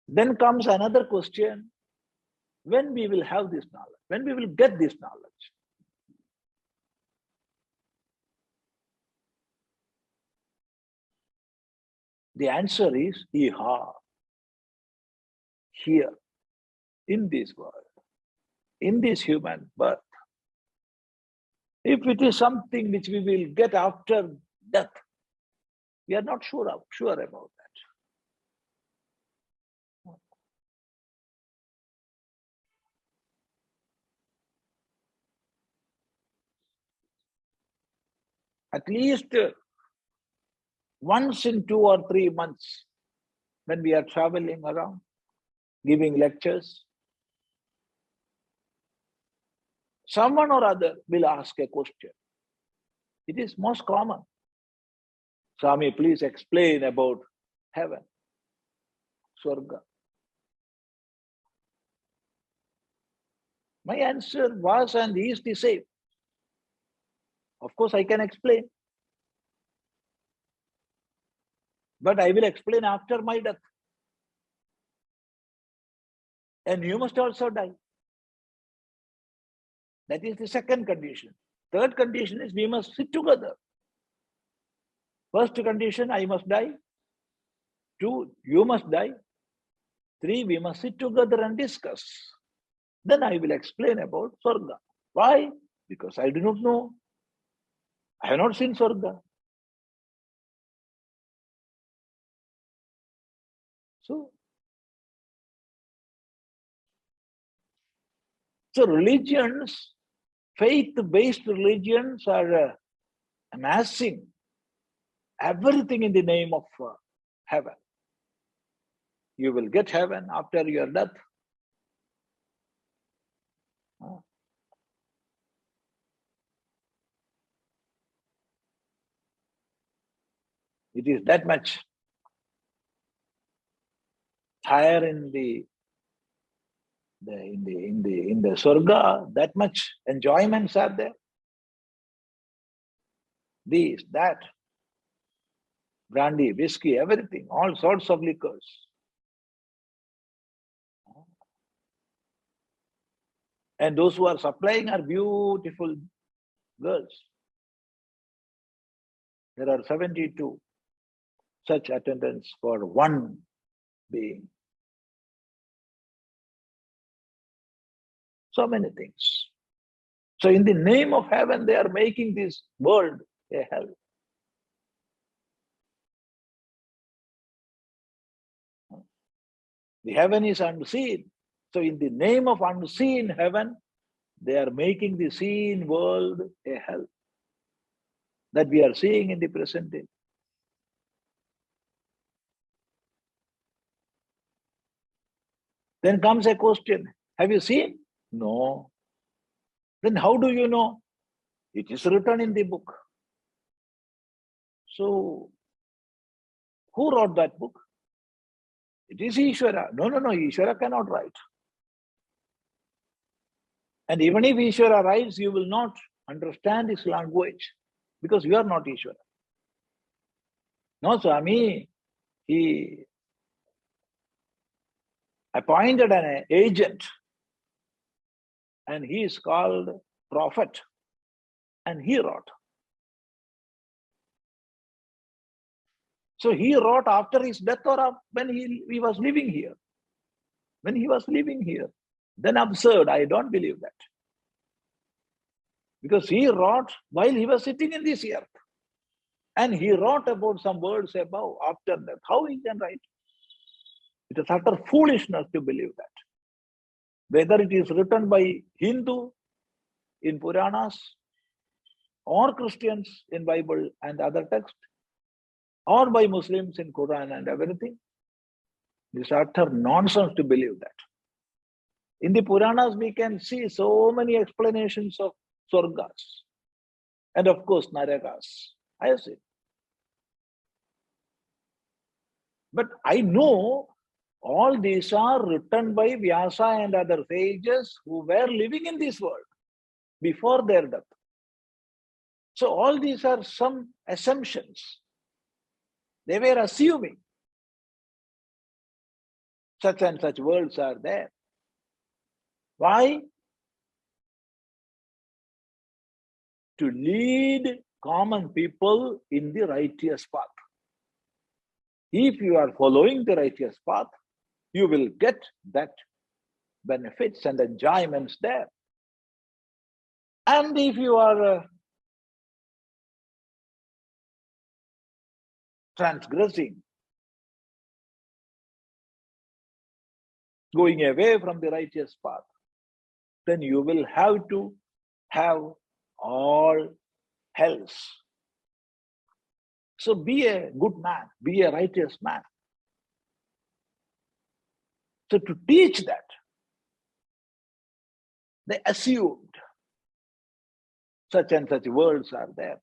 Then comes another question: when we will have this knowledge? When we will get this knowledge? The answer is iha, here, in this world, in this human birth. If it is something which we will get after death, we are not sure about that. At least once in 2 or 3 months, when we are traveling around, giving lectures, someone or other will ask a question. It is most common. Swami, please explain about heaven, Swarga. My answer was and is the same. Of course, I can explain. But I will explain after my death. And you must also die. That is the second condition. Third condition is we must sit together. First condition, I must die. 2, you must die. 3, we must sit together and discuss. Then I will explain about Swarga. Why? Because I do not know. I have not seen Swarga. So religions, faith-based religions are amassing everything in the name of heaven. You will get heaven after your death. It is that much higher in the Swarga, that much enjoyments are there. This, that, brandy, whiskey, everything, all sorts of liquors. And those who are supplying are beautiful girls. There are 72 such attendants for one being. So many things. So in the name of heaven, they are making this world a hell. The heaven is unseen. So in the name of unseen heaven, they are making the seen world a hell that we are seeing in the present day. Then comes a question, have you seen? No. Then how do you know? It is written in the book. So, who wrote that book? It is Ishvara. No, Ishvara cannot write. And even if Ishvara writes, you will not understand his language because you are not Ishvara. No, Swami, he appointed an agent and he is called prophet and he wrote. So he wrote after his death or when he was living here. When he was living here. Then absurd, I don't believe that. Because he wrote while he was sitting in this earth. And he wrote about some words above, after that. How he can write? It is utter foolishness to believe that. Whether it is written by Hindu in Puranas, or Christians in Bible and other texts, or by Muslims in Quran and everything, it is utter nonsense to believe that. In the Puranas, we can see so many explanations of Swargas, and of course, Narakas. I have seen. But I know all these are written by Vyasa and other sages who were living in this world before their death. So all these are some assumptions. They were assuming such and such worlds are there. Why? To lead common people in the righteous path. If you are following the righteous path, you will get that benefits and enjoyments there. And if you are transgressing, going away from the righteous path, then you will have to have all hells. So be a good man, be a righteous man. So to teach that, they assumed such and such worlds are there.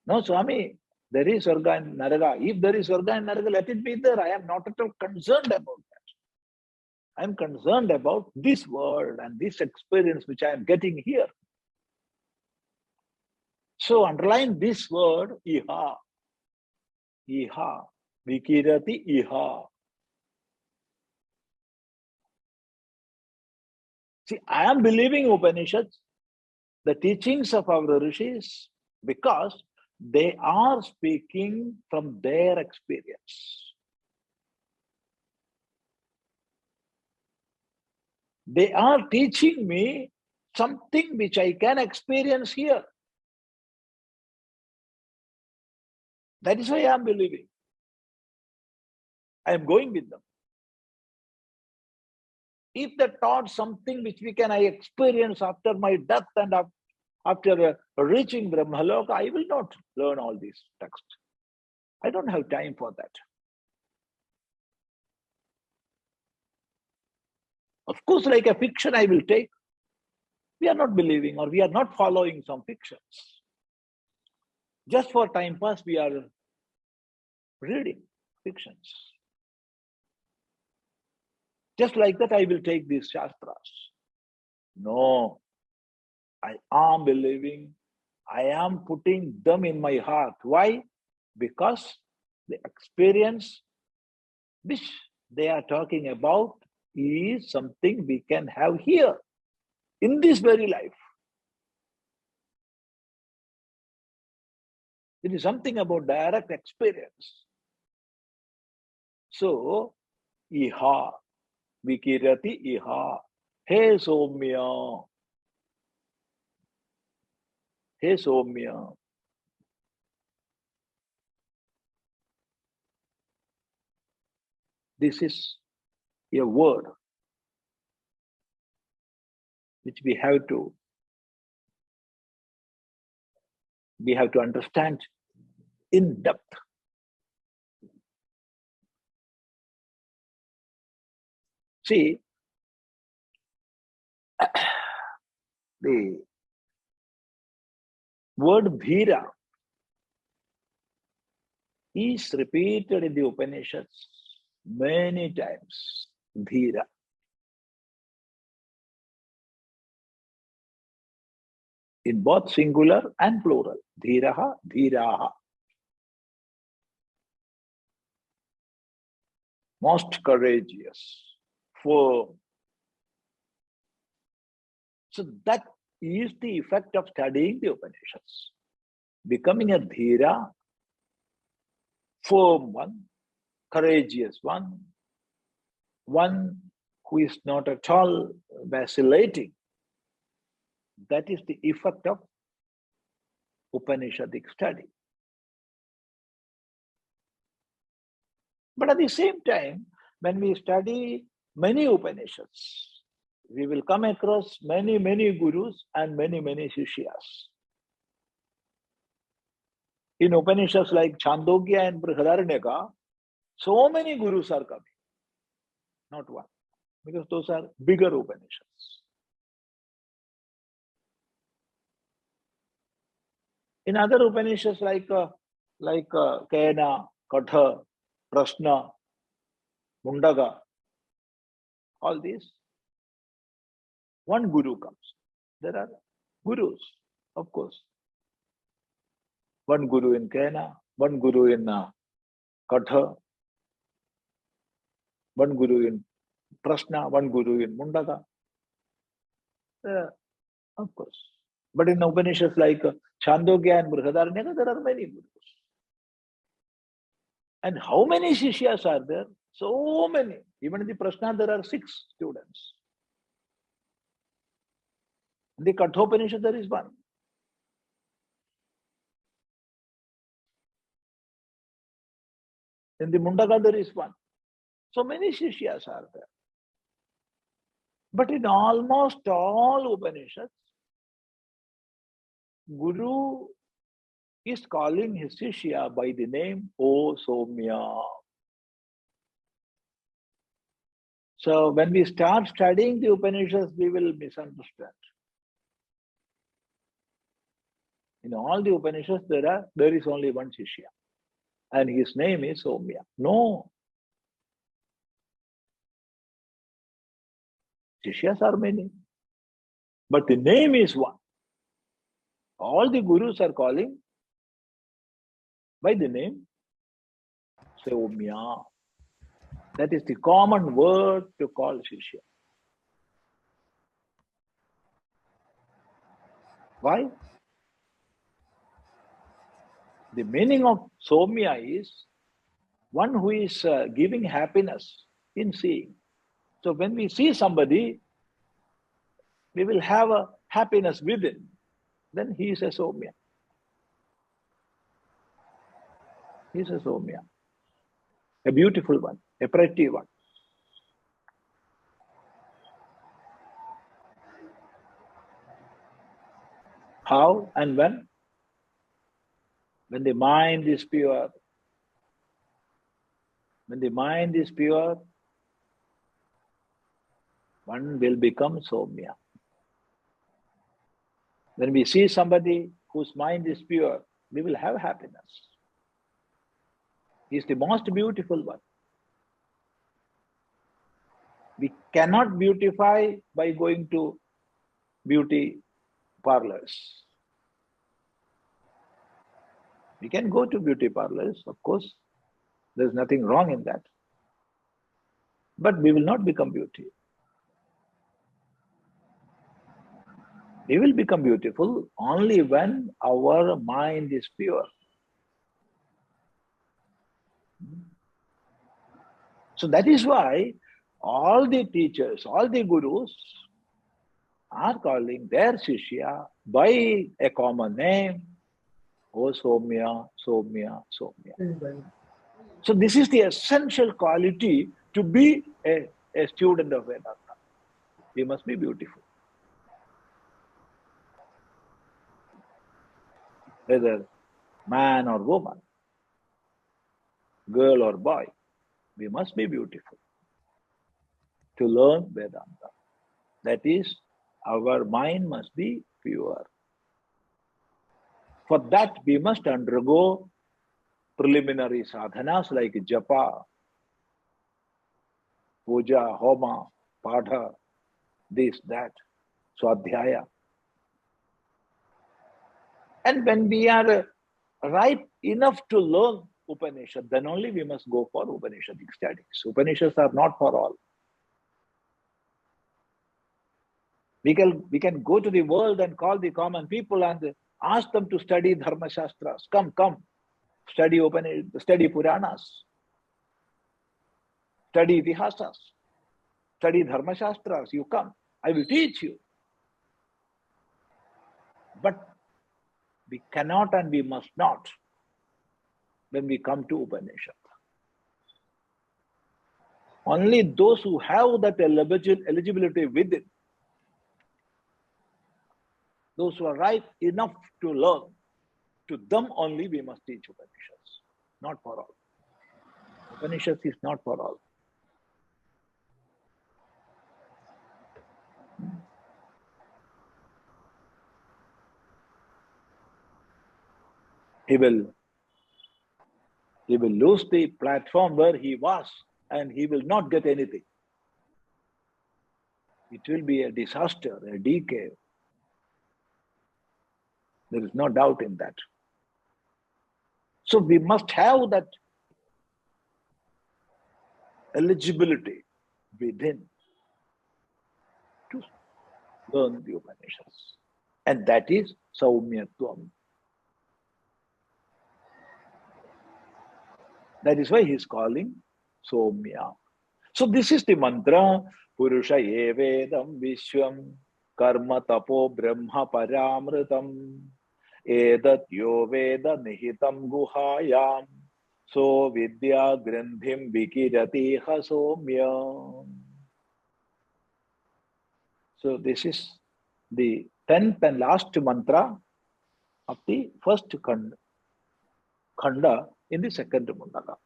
No, Swami, there is Swarga and Naraga. If there is Swarga and Naraga, let it be there. I am not at all concerned about that. I am concerned about this world and this experience which I am getting here. So underline this word, iha. Iha. Vikiratīha. See, I am believing Upanishads, the teachings of our rishis, because they are speaking from their experience. They are teaching me something which I can experience here. That is why I am believing. I am going with them. If they taught something which I experience after my death and after reaching Brahmaloka, I will not learn all these texts. I don't have time for that. Of course, like a fiction I will take. We are not believing or we are not following some fictions. Just for time pass, we are reading fictions. Just like that, I will take these Shastras. No, I am believing, I am putting them in my heart. Why? Because the experience which they are talking about is something we can have here, in this very life. It is something about direct experience. So, iha, vikiratīha, hey somya, hey somya. This is a word which we have to understand in depth. See, the word dhira is repeated in the Upanishads many times. Dhira. In both singular and plural. Dhiraha, dhiraha. Most courageous, firm. So that is the effect of studying the Upanishads. Becoming a dhira, firm one, courageous one who is not at all vacillating. That is the effect of Upanishadic study. But at the same time, when we study many Upanishads, we will come across many gurus and many shishyas. In Upanishads like Chandogya and Brihadaranyaka, so many gurus are coming. Not one. Because those are bigger Upanishads. In other Upanishads like Kena, Katha, Prashna, Mundaga, all these, one guru comes. There are gurus, of course. One guru in Kena, one guru in Katha, one guru in Prashna, one guru in Mundaga. Of course. But in Upanishads like Chandogya and Brihadaranyaka, there are many gurus. And how many shishyas are there? So many. Even in the Prashna, there are 6 students. In the Kathopanishad, there is one. In the Mundaga, there is one. So many shishyas are there. But in almost all Upanishads, Guru is calling his shishya by the name O Somya. So when we start studying the Upanishads, we will misunderstand. In all the Upanishads, there is only one shishya, and his name is Somya. No. Shishyas are many, but the name is one. All the gurus are calling by the name Somya. That is the common word to call Shishya. Why? The meaning of Somya is one who is giving happiness in seeing. So when we see somebody, we will have a happiness within. Then he is a Somya. He is a Somya. A beautiful one, a pretty one. How and when? When the mind is pure. When the mind is pure, one will become Somya. When we see somebody whose mind is pure, we will have happiness. He is the most beautiful one. We cannot beautify by going to beauty parlors. We can go to beauty parlors, of course. There's nothing wrong in that. But we will not become beauty. We will become beautiful only when our mind is pure. So that is why all the teachers, all the gurus are calling their shishya by a common name, O Somya, Somya, Somya. So this is the essential quality to be a student of Vedanta. We must be beautiful. Whether man or woman, girl or boy, we must be beautiful to learn Vedanta. That is, our mind must be pure. For that, we must undergo preliminary sadhanas like japa, puja, homa, padha, this, that, swadhyaya. And when we are ripe enough to learn Upanishad, then only we must go for Upanishadic studies. Upanishads are not for all. We can go to the world and call the common people and ask them to study Dharma Shastras. Come, study study Puranas, study Itihasas, study Dharma Shastras. You come, I will teach you. But we cannot and we must not when we come to Upanishad. Only those who have that eligibility within, those who are ripe enough to learn, to them only we must teach Upanishads, not for all. Upanishads is not for all. He will lose the platform where he was and he will not get anything. It will be a disaster, a decay. There is no doubt in that. So we must have that eligibility within to learn the Upanishads. And that is somyatvāṃ. That is why he is calling somya. So this is the mantra, puruṣa evedaṃ viśvaṃ karma tapo brahma parāmṛtam etadyo veda nihitaṃ guhāyāṃ so vidya grandhim vikiratīha somya. So this is the 10th and last mantra of the first khanda in the second mandala.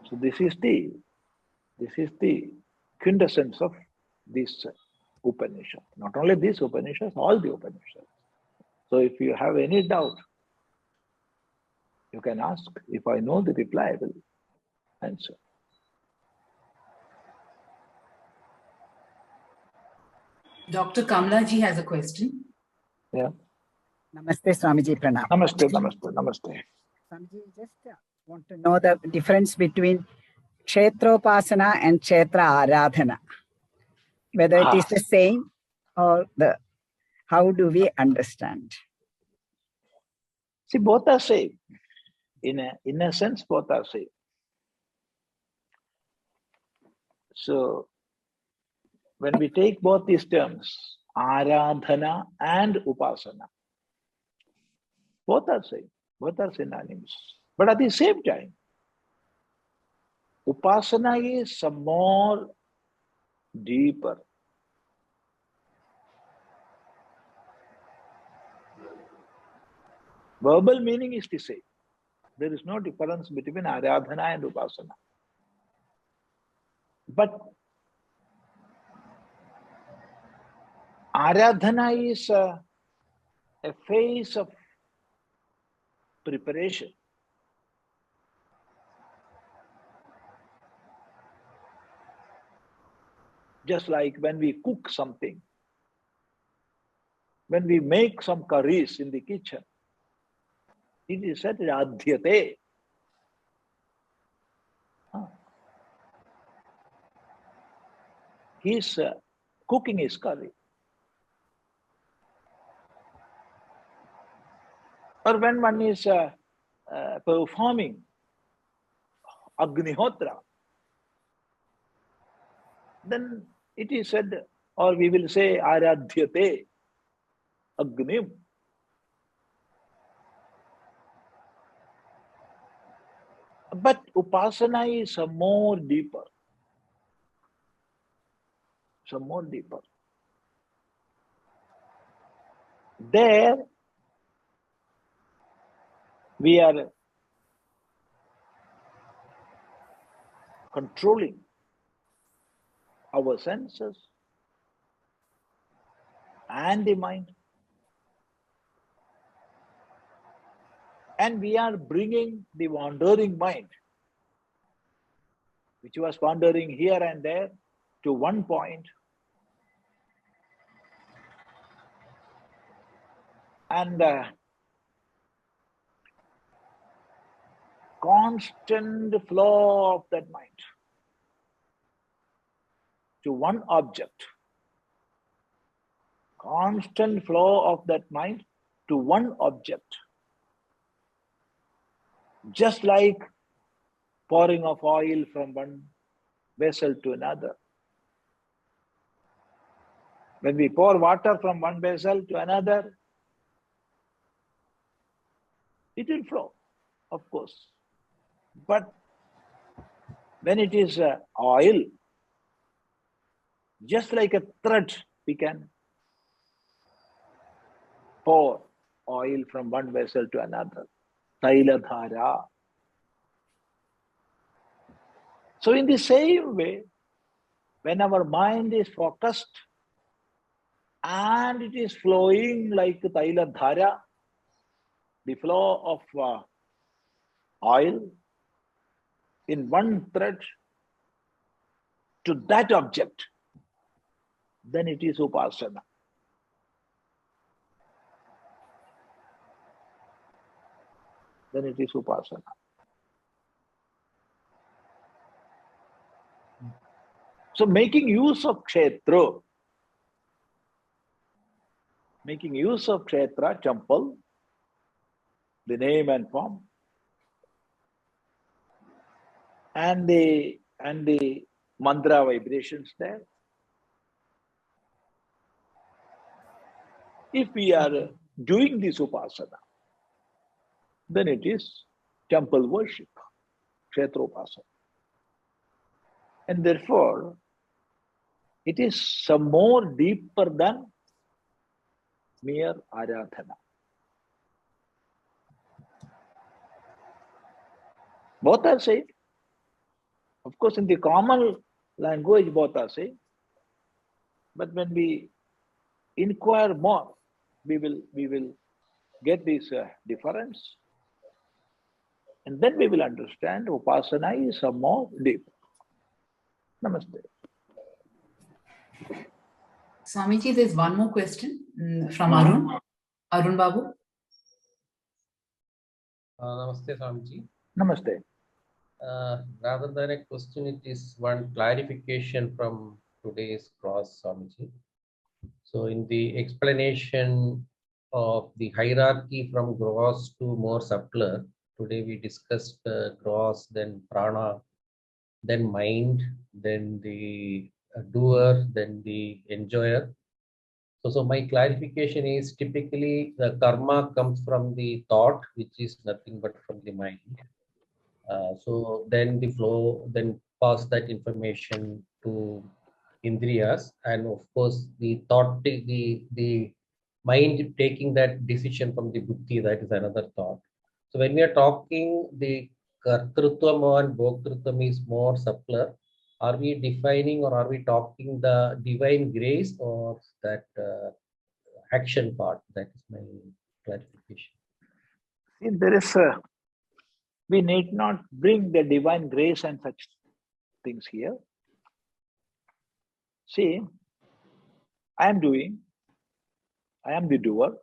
So this is the quintessence of this Upanishad. Not only this Upanishad, all the Upanishads. So if you have any doubt, you can ask. If I know the reply, I will answer. Dr. Kamlaji has a question. Yeah. Namaste, Swamiji, pranam. Namaste, namaste, namaste. Swamiji, just want to know the difference between kshetropasana and kshetra aradhana. Whether it is the same or how do we understand? See, both are same. In a sense, both are same. So, when we take both these terms, aradhana and upasana, both are same. Both are synonyms. But at the same time, upasana is some more deeper. Verbal meaning is the same. There is no difference between aradhana and upasana. But aradhana is a phase of preparation. Just like when we cook something, when we make some curries in the kitchen, it is said adhyate. He is cooking his curry. Or when one is performing agnihotra, then it is said, or we will say aradhyate agnim. But upasana is some more deeper. Some more deeper. There, we are controlling our senses and the mind. And we are bringing the wandering mind, which was wandering here and there, to one point. And constant flow of that mind to one object. Constant flow of that mind to one object. Just like pouring of oil from one vessel to another. When we pour water from one vessel to another, it will flow, of course. But when it is oil, just like a thread, we can pour oil from one vessel to another. Tailadhara. So in the same way, when our mind is focused and it is flowing like Tailadhara, the flow of oil in one thread to that object, then it is upasana. Then it is upasana. So making use of kshetra, temple, the name and form, and the mantra vibrations there. If we are doing this upasana, then it is temple worship, kshetra upasana. And therefore, it is some more deeper than mere aradhana. Both are same. Of course, in the common language, both are same. But when we inquire more, we will get this difference. And then we will understand upasana is some more deep. Namaste. Swamiji, there's one more question from Arun. Arun Babu. Namaste, Swamiji. Namaste. Rather than a question, it is one clarification from today's class, Swamiji. So in the explanation of the hierarchy from gross to more subtler, today we discussed gross, then prana, then mind, then the doer, then the enjoyer. So my clarification is typically the karma comes from the thought, which is nothing but from the mind. So then the flow, then pass that information to indriyas, and of course the thought, the mind taking that decision from the buddhi, that is another thought. So when we are talking, the kartrutvam and bhoktrutvam is more subtler. Are we defining or are we talking the divine grace or that action part? That is my clarification. See, there is we need not bring the divine grace and such things here. See, I am the doer.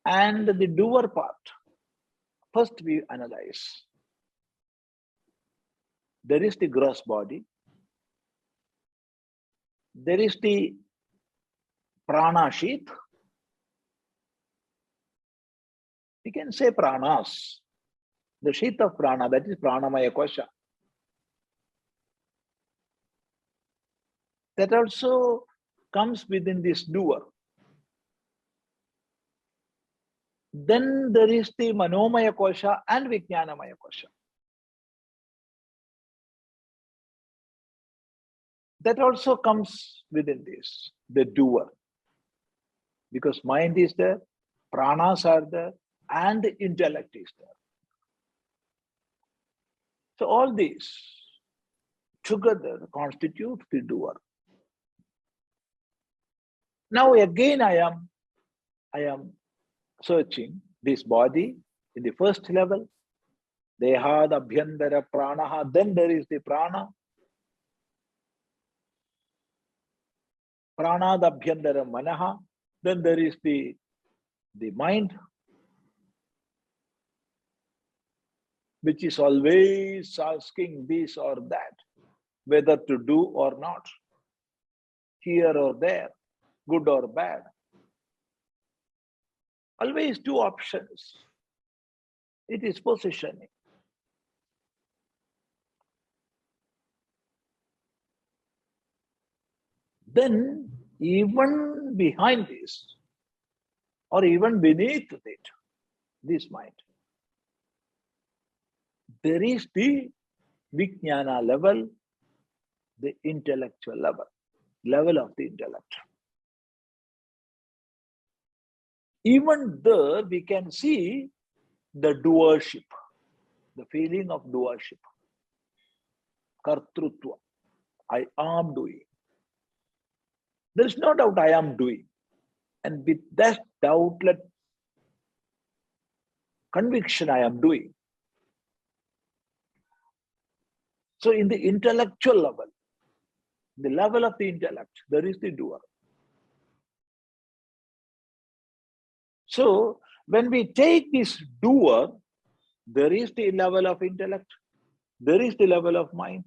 And the doer part, first we analyze. There is the gross body. There is the prana sheath. We can say pranas. The sheath of prana, that is pranamaya kosha. That also comes within this doer. Then there is the manomaya kosha and vijnanamaya kosha. That also comes within this, the doer. Because mind is there, pranas are there, and the intellect is there. So all these together constitute the doer. Now again I am searching this body in the first level. Dehad abhyantara pranaha, then there is the prana. Pranad abhyantara manaha, then there is the mind, which is always asking this or that, whether to do or not, here or there, good or bad. Always two options. It is positioning. Then, even behind this, or even beneath it, this mind, there is the vijnana level, the intellectual level of the intellect. Even there, we can see the doership, the feeling of doership, kartrutva. I am doing. There is no doubt I am doing. And with that doubtless conviction, I am doing. So in the intellectual level, the level of the intellect, there is the doer. So when we take this doer, there is the level of intellect, there is the level of mind,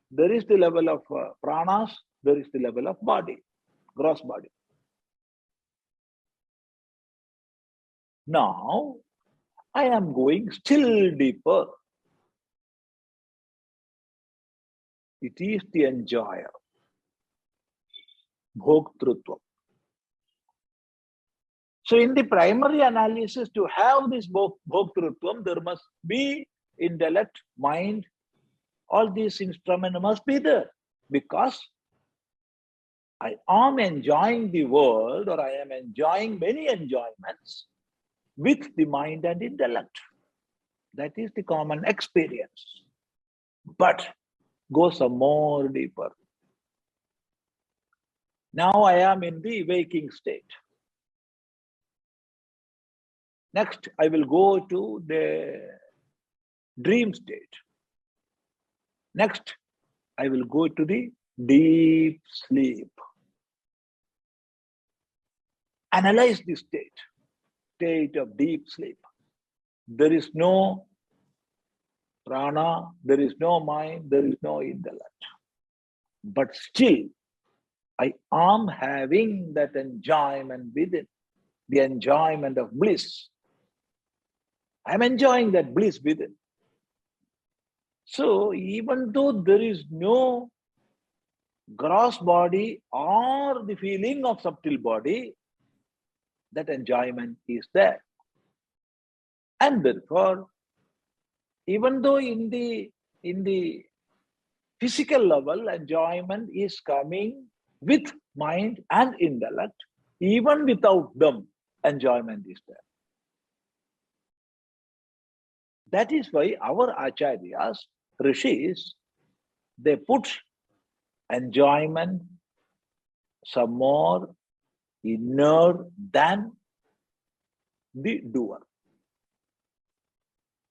there is the level of pranas, there is the level of body, gross body. Now, I am going still deeper. It is the enjoyer, bhoktrutva. So in the primary analysis, to have this bhoktrutvam, there must be intellect, mind, all these instruments must be there. Because I am enjoying the world, or I am enjoying many enjoyments with the mind and intellect. That is the common experience. But go some more deeper. Now I am in the waking state. Next, I will go to the dream state. Next, I will go to the deep sleep. Analyze this state of deep sleep. There is no prana, there is no mind, there is no intellect. But still, I am having that enjoyment within, the enjoyment of bliss. I am enjoying that bliss within. So even though there is no gross body or the feeling of subtle body, that enjoyment is there. And therefore, even though in the physical level, enjoyment is coming with mind and intellect, even without them, enjoyment is there. That is why our acharyas, rishis, they put enjoyment some more inner than the doer.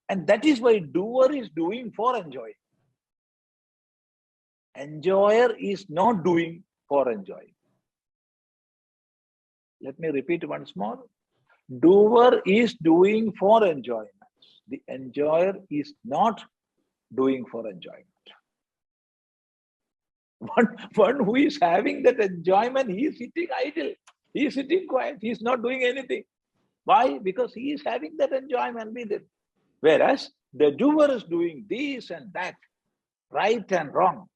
And that is why doer is doing for enjoying. Enjoyer is not doing for enjoying. Let me repeat once more. Doer is doing for enjoyment. The enjoyer is not doing for enjoyment. One who is having that enjoyment, he is sitting idle. He is sitting quiet. He is not doing anything. Why? Because he is having that enjoyment with it. Whereas the doer is doing this and that, right and wrong.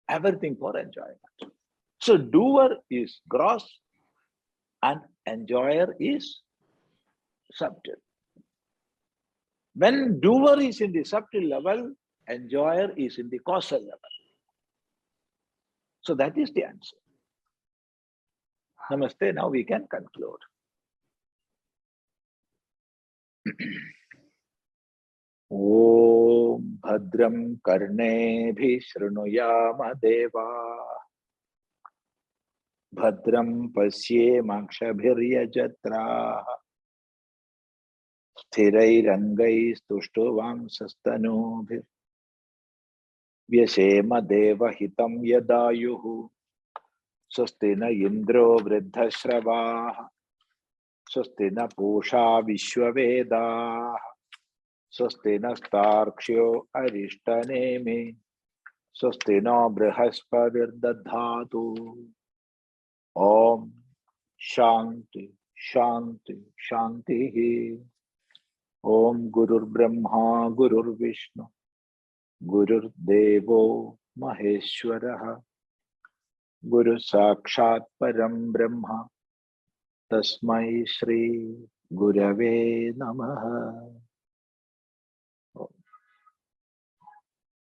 Everything for enjoyment. So doer is gross and enjoyer is subtle. When doer is in the subtle level, enjoyer is in the causal level. So that is the answer. Namaste. Now we can conclude. Om Bhadram Karnebhi Shrunuyama Deva Bhadram Pasye Makshabhiryajatra Sthirairangai Stushtuvam Sastanubhir Vyashema Deva Hitam Yadayuhu Swastina Indro Vriddhashravaha Swastina Pusha Vishvavedaha Swastina Starkshyo Arishtaneme Swastina Brihaspadirdadhatu. Om Shanti Shanti Shanti. Om Gurur Brahma Gurur Vishnu Gurur Devo Maheshwaraha Guru Sakshat Param Brahma Tasmai Shri Gurave Namaha.